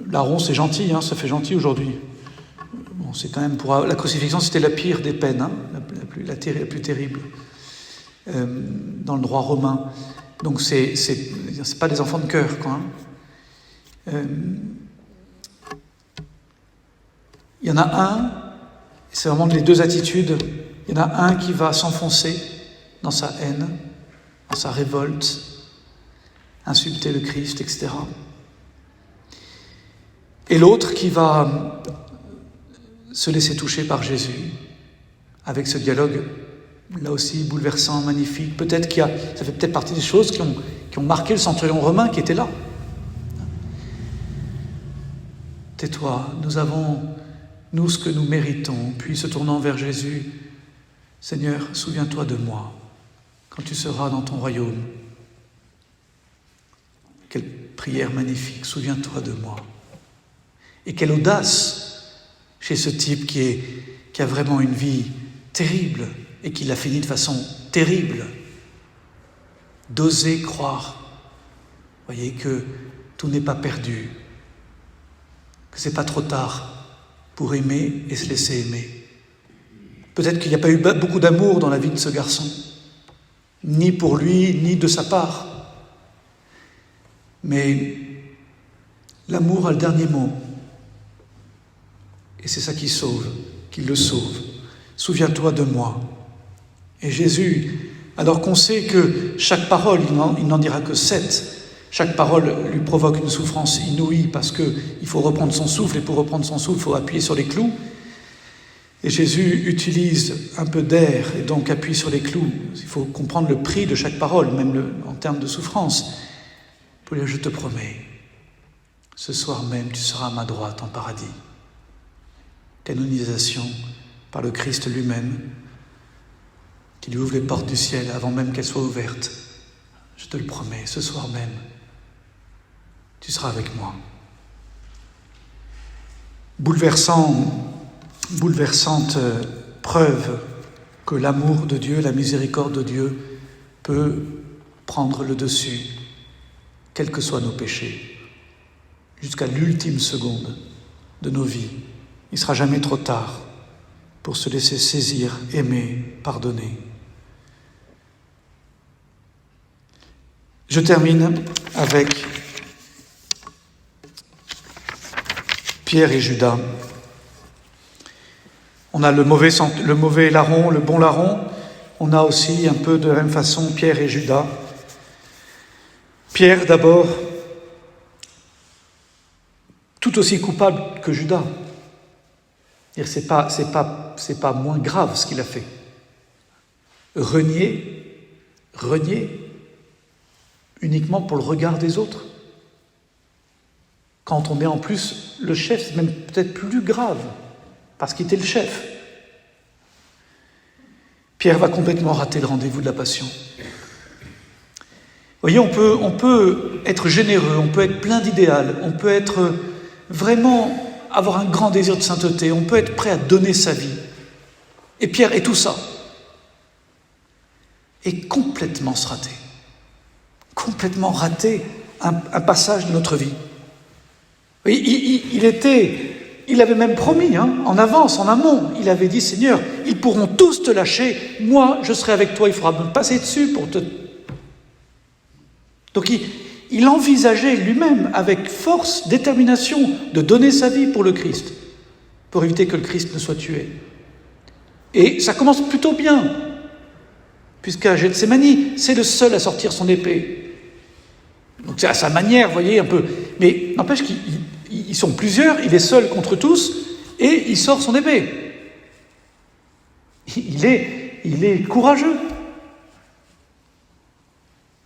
Larron, c'est gentil, ça fait gentil aujourd'hui. Bon, c'est quand même la crucifixion, c'était la pire des peines, la plus terrible dans le droit romain. Donc c'est pas des enfants de cœur, quoi. Il y en a un, c'est vraiment les deux attitudes. Il y en a un qui va s'enfoncer dans sa haine, dans sa révolte, insulter le Christ, etc. Et l'autre qui va se laisser toucher par Jésus, avec ce dialogue, là aussi bouleversant, magnifique. Peut-être ça fait peut-être partie des choses qui ont marqué le centurion romain qui était là. Tais-toi, nous avons, nous, ce que nous méritons. Puis se tournant vers Jésus, Seigneur, souviens-toi de moi quand tu seras dans ton royaume. Quelle prière magnifique, souviens-toi de moi. Et quelle audace chez ce type qui a vraiment une vie terrible et qui l'a fini de façon terrible. D'oser croire, voyez, que tout n'est pas perdu, que c'est pas trop tard pour aimer et se laisser aimer. Peut-être qu'il n'y a pas eu beaucoup d'amour dans la vie de ce garçon, ni pour lui, ni de sa part. Mais l'amour a le dernier mot. Et c'est ça qui le sauve. Souviens-toi de moi. Et Jésus, alors qu'on sait que chaque parole, il n'en dira que 7, chaque parole lui provoque une souffrance inouïe parce qu'il faut reprendre son souffle, et pour reprendre son souffle, il faut appuyer sur les clous. Et Jésus utilise un peu d'air et donc appuie sur les clous. Il faut comprendre le prix de chaque parole, même en termes de souffrance. Pour dire, je te promets, ce soir même, tu seras à ma droite en paradis. Canonisation par le Christ lui-même, qui lui ouvre les portes du ciel avant même qu'elles soient ouvertes. Je te le promets, ce soir même, tu seras avec moi. Bouleversante preuve que l'amour de Dieu, la miséricorde de Dieu peut prendre le dessus, quels que soient nos péchés, jusqu'à l'ultime seconde de nos vies. Il ne sera jamais trop tard pour se laisser saisir, aimer, pardonner. Je termine avec Pierre et Judas. On a le mauvais larron, le bon larron. On a aussi un peu de la même façon Pierre et Judas. Pierre d'abord, tout aussi coupable que Judas. C'est pas moins grave ce qu'il a fait. Renier uniquement pour le regard des autres. Quand on est en plus le chef, c'est même peut-être plus grave, parce qu'il était le chef. Pierre va complètement rater le rendez-vous de la passion. Vous voyez, on peut être généreux, on peut être plein d'idéal, on peut être vraiment avoir un grand désir de sainteté, on peut être prêt à donner sa vie. Et Pierre est tout ça. Et complètement se rater. complètement raté un passage de notre vie. Il avait même promis, en avance, en amont, il avait dit, Seigneur, ils pourront tous te lâcher, moi je serai avec toi, il faudra me passer dessus pour te... Donc il envisageait lui-même, avec force, détermination, de donner sa vie pour le Christ, pour éviter que le Christ ne soit tué. Et ça commence plutôt bien, puisqu'à Gethsémani, c'est le seul à sortir son épée. Donc c'est à sa manière, vous voyez, un peu. Mais n'empêche qu'ils sont plusieurs, il est seul contre tous, et il sort son épée. Il est courageux.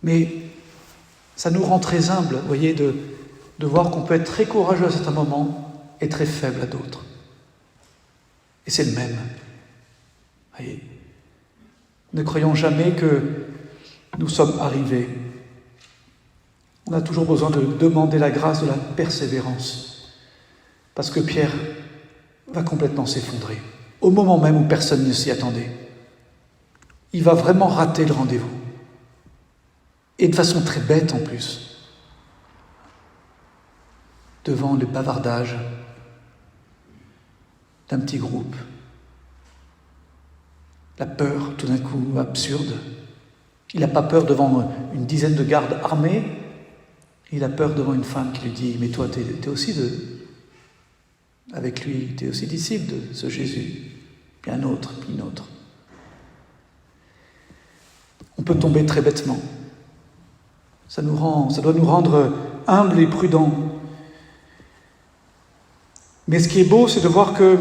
Mais ça nous rend très humbles, vous voyez, de voir qu'on peut être très courageux à certains moments et très faible à d'autres. Et c'est le même. Voyez. Ne croyons jamais que nous sommes arrivés. On a toujours besoin de demander la grâce de la persévérance. Parce que Pierre va complètement s'effondrer, au moment même où personne ne s'y attendait. Il va vraiment rater le rendez-vous. Et de façon très bête en plus. Devant le bavardage d'un petit groupe. La peur, tout d'un coup, absurde. Il n'a pas peur devant une dizaine de gardes armés. Il a peur devant une femme qui lui dit « Mais toi, t'es aussi avec lui, t'es aussi disciple de ce Jésus. » Puis un autre, puis une autre. On peut tomber très bêtement. Ça doit nous rendre humbles et prudents. Mais ce qui est beau, c'est de voir que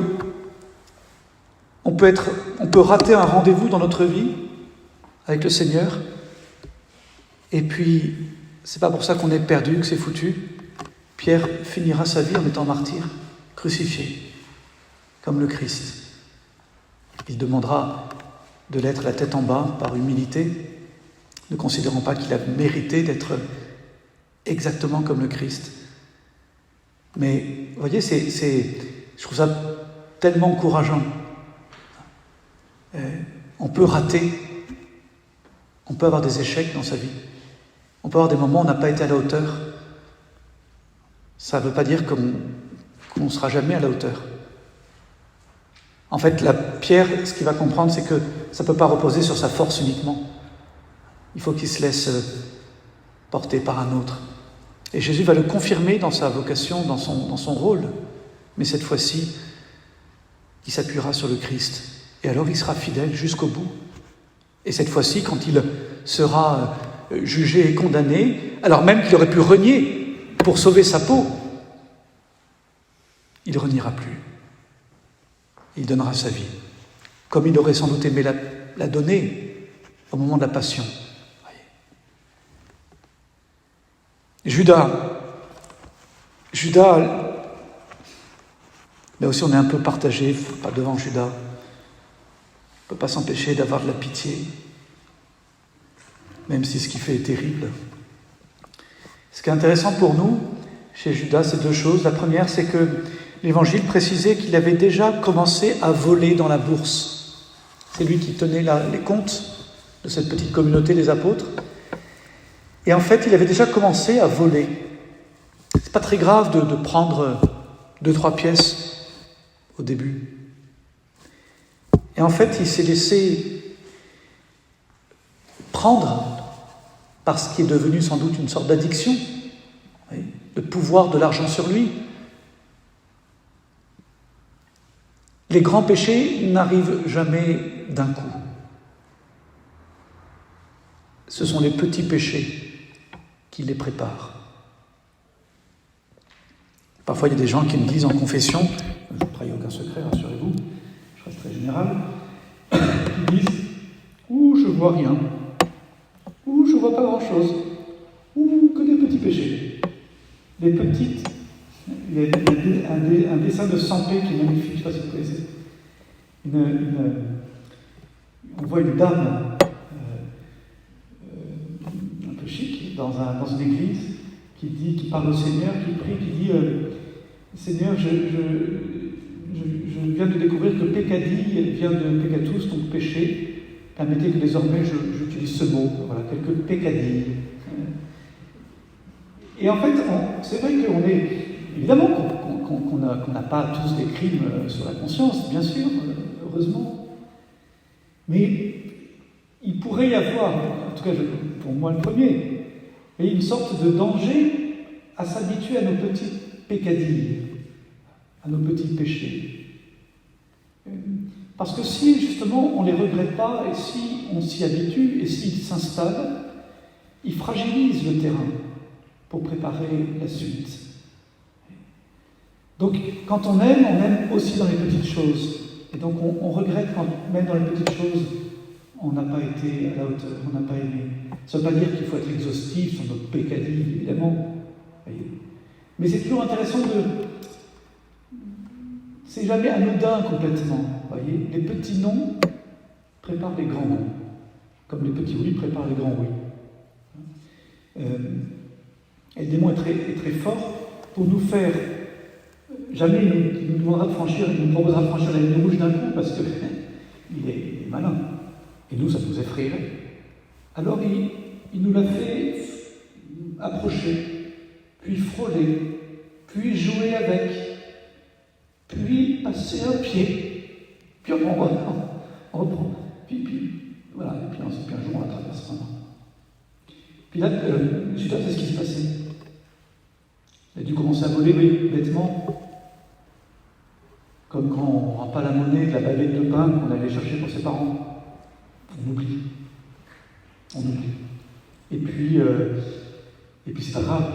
on peut rater un rendez-vous dans notre vie avec le Seigneur, et puis c'est pas pour ça qu'on est perdu, que c'est foutu. Pierre finira sa vie en étant martyr, crucifié, comme le Christ. Il demandera de l'être la tête en bas, par humilité, ne considérant pas qu'il a mérité d'être exactement comme le Christ. Mais, vous voyez, je trouve ça tellement encourageant. On peut rater, on peut avoir des échecs dans sa vie, on peut avoir des moments où on n'a pas été à la hauteur. Ça ne veut pas dire qu'on ne sera jamais à la hauteur. En fait, Pierre, ce qu'il va comprendre, c'est que ça ne peut pas reposer sur sa force uniquement. Il faut qu'il se laisse porter par un autre. Et Jésus va le confirmer dans sa vocation, dans son rôle. Mais cette fois-ci, il s'appuiera sur le Christ. Et alors il sera fidèle jusqu'au bout. Et cette fois-ci, quand il sera jugé et condamné, alors même qu'il aurait pu renier pour sauver sa peau, il ne reniera plus. Il donnera sa vie, comme il aurait sans doute aimé la donner au moment de la passion. Judas, là aussi on est un peu partagé, pas devant Judas. On ne peut pas s'empêcher d'avoir de la pitié, même si ce qu'il fait est terrible. Ce qui est intéressant pour nous, chez Judas, c'est deux choses. La première, c'est que l'Évangile précisait qu'il avait déjà commencé à voler dans la bourse. C'est lui qui tenait les comptes de cette petite communauté des apôtres. Et en fait, il avait déjà commencé à voler. C'est pas très grave de prendre 2-3 pièces au début. Et en fait, il s'est laissé prendre par ce qui est devenu sans doute une sorte d'addiction, le pouvoir de l'argent sur lui. Les grands péchés n'arrivent jamais d'un coup. Ce sont les petits péchés qui les préparent. Parfois, il y a des gens qui me disent en confession, je ne trahis aucun secret, rassurez-vous, je reste très général, qui disent « Ouh, je vois rien. Ouh, je vois pas grand-chose. Ouh, que des petits péchés. » Les petites, il y a un dessin de Sampé qui est magnifique, je ne sais pas si vous connaissez. On voit une dame un peu chic dans une église qui parle au Seigneur, qui prie, qui dit Seigneur, je viens de découvrir que peccadi vient de peccatus, donc péché. Permettez que désormais j'utilise ce mot, voilà, quelques peccadilles. Et en fait, c'est vrai qu'on est... Évidemment qu'on n'a pas tous des crimes sur la conscience, bien sûr, heureusement. Mais il pourrait y avoir, en tout cas pour moi le premier, une sorte de danger à s'habituer à nos petites peccadilles, à nos petits péchés. Parce que si justement on ne les regrette pas, et si on s'y habitue, et s'ils s'installent, ils fragilisent le terrain pour préparer la suite. Donc quand on aime aussi dans les petites choses. Et donc on regrette quand, même dans les petites choses, on n'a pas été à la hauteur, on n'a pas aimé. Ça ne veut pas dire qu'il faut être exhaustif sur notre peccadille, évidemment. Mais c'est toujours intéressant c'est jamais anodin complètement. Voyez, les petits noms préparent les grands noms. Comme les petits oui préparent les grands oui. Et le démon est très fort pour nous faire... Jamais il nous demandera de franchir, il nous proposera de franchir la ligne rouge d'un coup parce qu'il est malin. Et nous, ça nous effrayerait. Alors il nous l'a fait approcher, puis frôler, puis jouer avec, puis passer un pied, puis on reprend, puis voilà, et puis ensuite un jour on la traversera. Puis là, Judas, c'est ce qui s'est passé. Il a dû commencer à voler, oui, bêtement. Comme quand on ne rend pas la monnaie de la baguette de pain qu'on allait chercher pour ses parents. On oublie. Et puis c'est pas grave.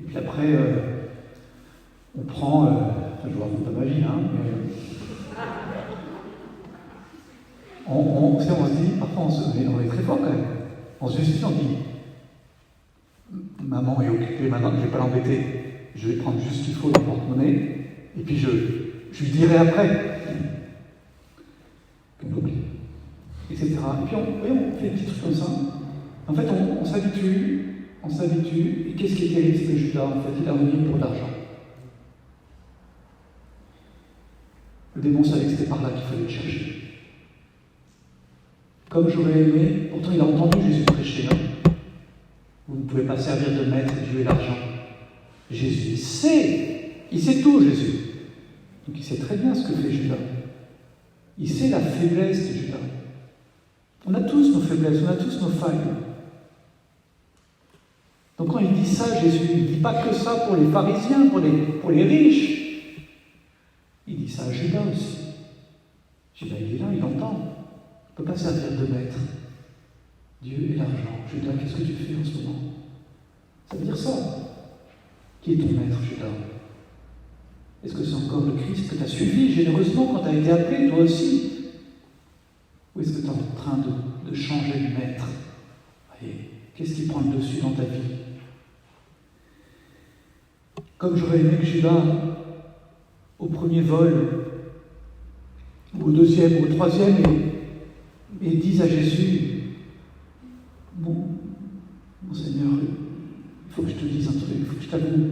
Et puis après, on prend... je vous raconte pas ma vie, hein, mais... on se dit, parfois on est très fort quand même. On se justifie, on dit, maman est occupée, maintenant je ne vais pas l'embêter, je vais prendre juste ce qu'il faut dans le porte-monnaie, et puis je lui dirai après. On oublie, etc. Et puis on fait des petits trucs comme ça. En fait, on s'habitue, et qu'est-ce qui est terrible, c'est que Judas, en fait, il a renié pour l'argent. Le démon savait que c'était par là qu'il fallait le chercher. Comme j'aurais aimé, pourtant il a entendu Jésus prêcher, hein. Vous ne pouvez pas servir de maître, Dieu et l'argent. Jésus, il sait tout, Jésus. Donc il sait très bien ce que fait Judas. Il sait la faiblesse de Judas. On a tous nos faiblesses, on a tous nos failles. Donc quand il dit ça, Jésus, il ne dit pas que ça pour les pharisiens, pour les riches. Il dit ça à Judas aussi. Judas, il est là, il entend. On ne peut pas servir de maître. Dieu et l'argent. Judas, qu'est-ce que tu fais en ce moment? Ça veut dire ça. Qui est ton maître, Judas? Est-ce que c'est encore le Christ que tu as suivi généreusement quand tu as été appelé, toi aussi? Ou est-ce que tu es en train de changer de maître? Voyez, qu'est-ce qui prend le dessus dans ta vie? Comme j'aurais aimé que Judas, au premier vol, ou au deuxième, ou au troisième, et dise à Jésus, bon Seigneur, il faut que je te dise un truc, il faut que je t'avoue.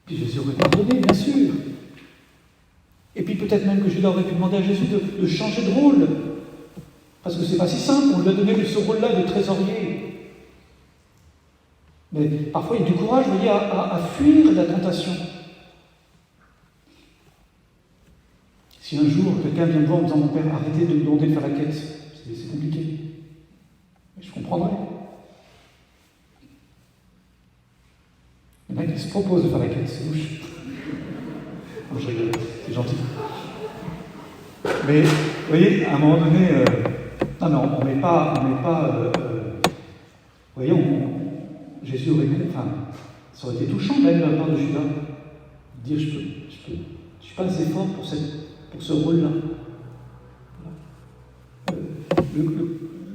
Puis Jésus aurait pardonné, bien sûr. Et puis peut-être même que Judas aurait pu demander à Jésus de changer de rôle. Parce que c'est pas si simple, on lui a donné ce rôle-là de trésorier. Mais parfois il y a du courage, vous voyez, à fuir la tentation. Si un jour quelqu'un vient me voir en disant, mon père, arrêtez de me demander de faire la quête, c'est compliqué. Je comprendrai. Il y en a qui se proposent de faire la quête, c'est louche. Non, je rigole, c'est gentil. Mais, vous voyez, à un moment donné, non, mais on met pas, vous voyez, Jésus aurait pu, ça aurait été touchant même de la part de Judas, de dire, je fais pas assez fort pour ce rôle-là.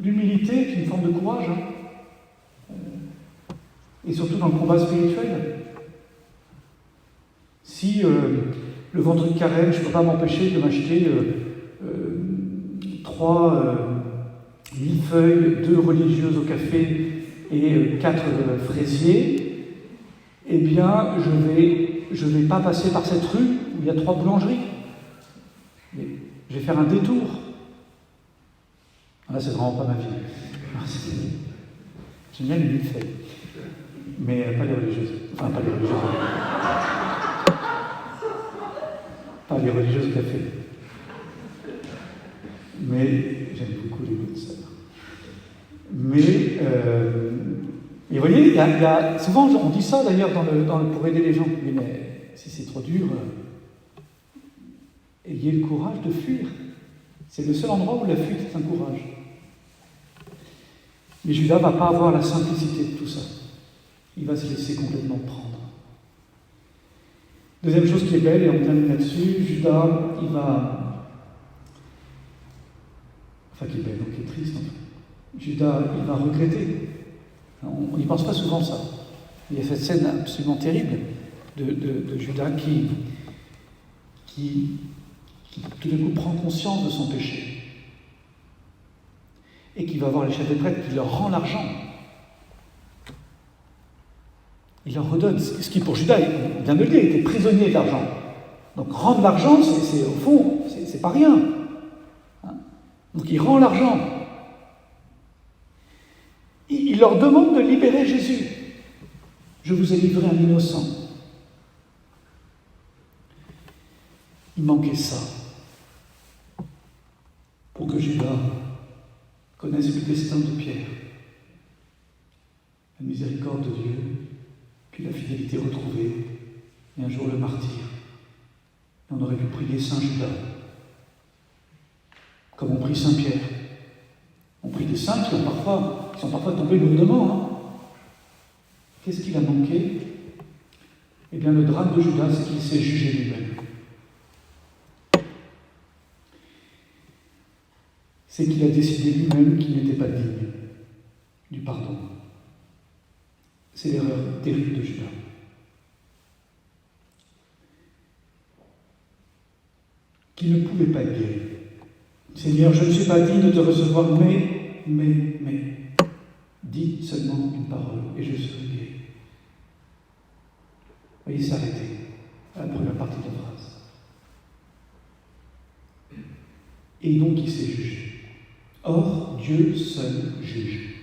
L'humilité est une forme de courage, hein. Et surtout dans le combat spirituel. Si le vendredi carême, je ne peux pas m'empêcher de m'acheter 3 millefeuilles, 2 religieuses au café et 4 fraisiers, eh bien, je vais pas passer par cette rue où il y a 3 boulangeries. Mais je vais faire un détour. Là, c'est vraiment pas ma vie. J'aime bien les millefeuilles. Mais pas les religieuses. Enfin, pas les religieuses. Pas les religieuses au café. Mais j'aime beaucoup les bonnes sœurs. Mais vous voyez, il y a souvent on dit ça d'ailleurs pour aider les gens. Mais si c'est trop dur, ayez le courage de fuir. C'est le seul endroit où la fuite est un courage. Mais Judas ne va pas avoir la simplicité de tout ça. Il va se laisser complètement prendre. Deuxième chose qui est belle, et on termine là-dessus, Judas, il va... Enfin, qui est belle, donc qui est triste, enfin. Judas, il va regretter. On n'y pense pas souvent, ça. Il y a cette scène absolument terrible de Judas qui tout d'un coup prend conscience de son péché et qui va voir les chefs des prêtres, qui leur rend l'argent. Il leur redonne, ce qui pour Judas, il vient de le dire, il était prisonnier de l'argent. Donc rendre l'argent, c'est au fond, c'est pas rien. Hein? Donc il rend l'argent. Il leur demande de libérer Jésus. Je vous ai livré un innocent. Il manquait ça pour que Judas connaisse le destin de Pierre, la miséricorde de Dieu, puis la fidélité retrouvée, et un jour le martyr. Et on aurait pu prier Saint Judas, comme on prie Saint Pierre. On prie des saints qui sont parfois tombés lourdement. Hein. Qu'est-ce qu'il a manqué? Eh bien, le drame de Judas, c'est qu'il s'est jugé lui-même. C'est qu'il a décidé lui-même qu'il n'était pas digne du pardon. C'est l'erreur terrible de Judas. Qu'il ne pouvait pas être guéri. Seigneur, je ne suis pas digne de te recevoir, mais, dis seulement une parole et je serai guéri. Vous voyez, s'arrêter à la première partie de la phrase. Et donc il s'est jugé. Or, Dieu seul juge,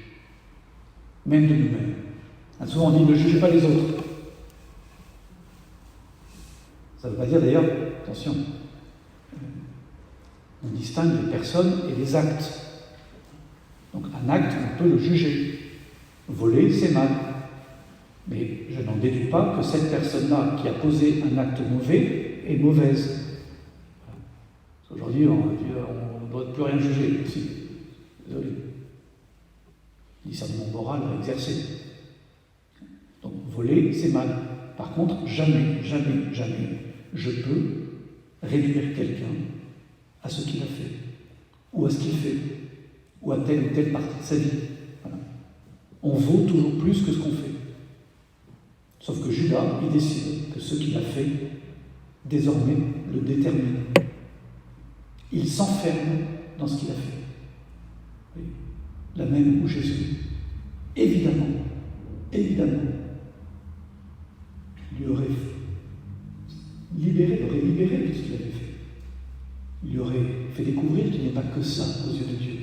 même de nous-mêmes. Souvent on dit ne jugez pas les autres. Ça ne veut pas dire d'ailleurs, attention, on distingue les personnes et les actes. Donc un acte, on peut le juger. Voler, c'est mal. Mais je n'en déduis pas que cette personne-là qui a posé un acte mauvais est mauvaise. Parce qu'aujourd'hui, on ne doit plus rien juger. Si. Désolé. Discernement moral à exercer. Donc voler, c'est mal. Par contre, jamais je peux réduire quelqu'un à ce qu'il a fait, ou à ce qu'il fait, ou à telle ou telle partie de sa vie. Voilà. On vaut toujours plus que ce qu'on fait. Sauf que Judas, il décide que ce qu'il a fait, désormais, le détermine. Il s'enferme dans ce qu'il a fait. Oui. La même où Jésus, évidemment, lui aurait libéré tout ce qu'il avait fait. Il lui aurait fait découvrir qu'il n'est pas que ça aux yeux de Dieu.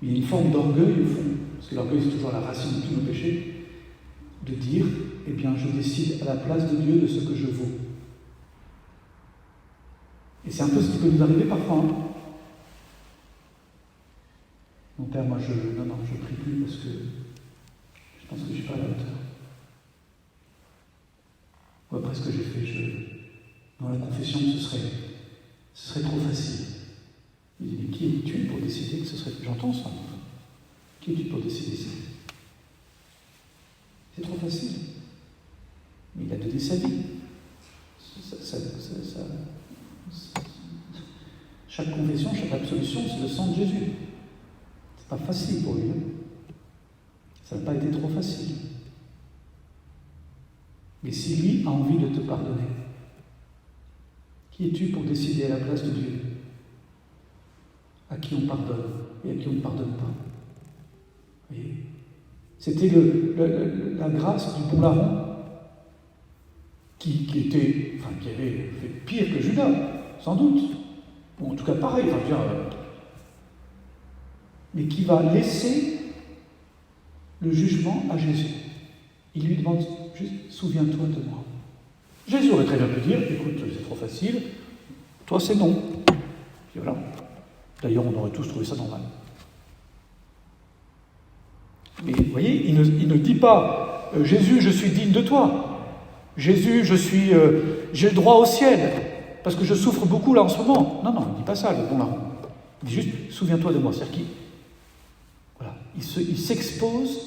Il y a une forme d'orgueil au fond, parce que l'orgueil c'est toujours la racine de tous nos péchés, de dire, eh bien je décide à la place de Dieu de ce que je vaux. Et c'est un peu ce qui peut nous arriver parfois. Hein. Mon père, moi je prie plus parce que je pense que je ne suis pas à la hauteur. Ou après ce que j'ai fait, dans la confession, ce serait trop facile. Il dit, mais qui es-tu pour décider que ce serait... J'entends ça. Qui es-tu pour décider ça? C'est trop facile. Mais il a donné sa vie. Chaque confession, chaque absolution, c'est le sang de Jésus. C'est pas facile pour lui. Ça n'a pas été trop facile. Mais si lui a envie de te pardonner, qui es-tu pour décider à la place de Dieu à qui on pardonne et à qui on ne pardonne pas? Vous voyez, c'était la grâce du bon larron qui avait fait pire que Judas, sans doute. Ou en tout cas pareil, mais qui va laisser le jugement à Jésus. Il lui demande juste « Souviens-toi de moi ». Jésus aurait très bien pu dire « Écoute, c'est trop facile, toi c'est non ». Et voilà. D'ailleurs, on aurait tous trouvé ça normal. Mais vous voyez, il ne dit pas « Jésus, je suis digne de toi ». « Jésus, j'ai le droit au ciel, parce que je souffre beaucoup là en ce moment ». Non, il ne dit pas ça, le bon larron. Il dit juste « Souviens-toi de moi ». C'est-à-dire qu'il voilà, il s'expose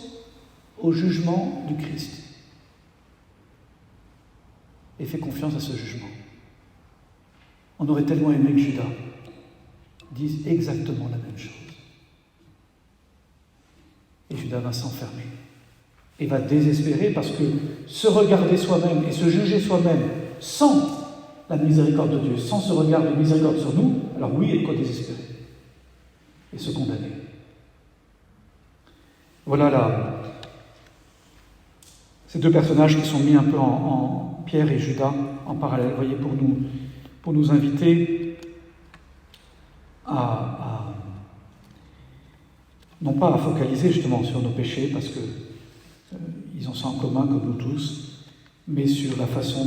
au jugement du Christ et fait confiance à ce jugement. On aurait tellement aimé que Judas dise exactement la même chose. Et Judas va s'enfermer et va désespérer parce que se regarder soi-même et se juger soi-même sans la miséricorde de Dieu, sans ce regard de miséricorde sur nous, alors oui, et quoi désespérer et se condamner. Voilà là, ces deux personnages qui sont mis un peu en Pierre et Judas en parallèle, vous voyez, pour nous inviter à non pas à focaliser justement sur nos péchés, parce que ils ont ça en commun comme nous tous, mais sur la façon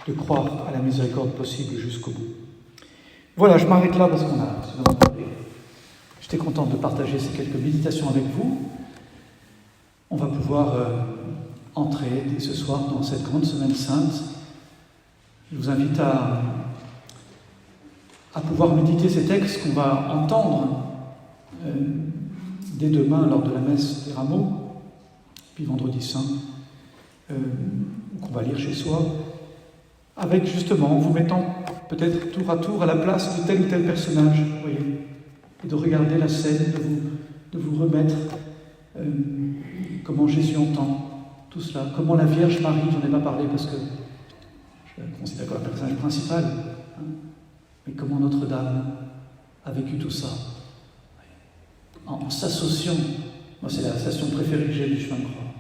de croire à la miséricorde possible jusqu'au bout. Voilà, je m'arrête là parce qu'on a suffisamment parlé. J'étais content de partager ces quelques méditations avec vous. On va pouvoir entrer dès ce soir dans cette grande semaine sainte. Je vous invite à pouvoir méditer ces textes qu'on va entendre dès demain lors de la messe des rameaux, puis vendredi saint, qu'on va lire chez soi, avec justement, en vous mettant peut-être tour à tour à la place de tel ou tel personnage, vous voyez, et de regarder la scène, de vous remettre comment Jésus entend tout cela, comment la Vierge Marie, j'en ai pas parlé parce que je la considère comme un personnage principal, hein, mais comment Notre-Dame a vécu tout ça, en s'associant. Moi, c'est la station préférée que j'ai du chemin de croix,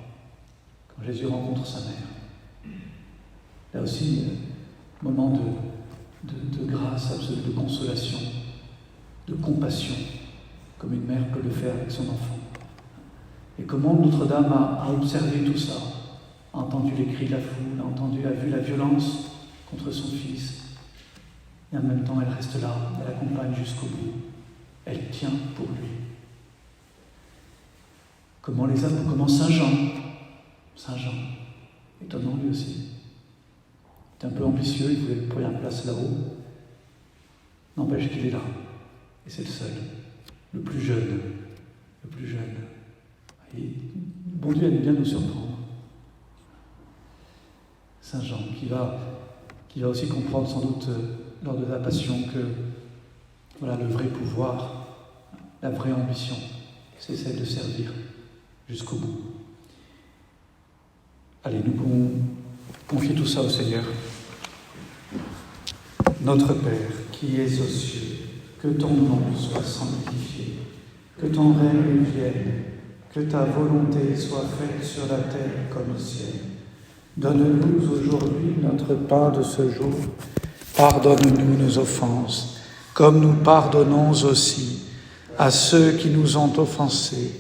quand Jésus rencontre sa mère. Là aussi, moment de grâce absolue, de consolation, de compassion, comme une mère peut le faire avec son enfant. Et comment Notre-Dame a observé tout ça, a entendu les cris de la foule, a vu la violence contre son fils, et en même temps elle reste là, elle l'accompagne jusqu'au bout, elle tient pour lui. Comment Saint Jean, étonnant lui aussi, il est un peu ambitieux, il voulait une première place là-haut, n'empêche qu'il est là, et c'est le seul, le plus jeune. Et bon Dieu aime bien nous surprendre. Saint Jean, qui va aussi comprendre sans doute lors de la Passion que voilà, le vrai pouvoir, la vraie ambition, c'est celle de servir jusqu'au bout. Allez, nous pouvons confier tout ça au Seigneur. Notre Père, qui es aux cieux, que ton nom soit sanctifié, que ton règne vienne, que ta volonté soit faite sur la terre comme au ciel. Donne-nous aujourd'hui notre pain de ce jour. Pardonne-nous nos offenses, comme nous pardonnons aussi à ceux qui nous ont offensés.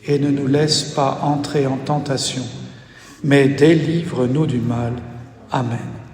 Et ne nous laisse pas entrer en tentation, mais délivre-nous du mal. Amen.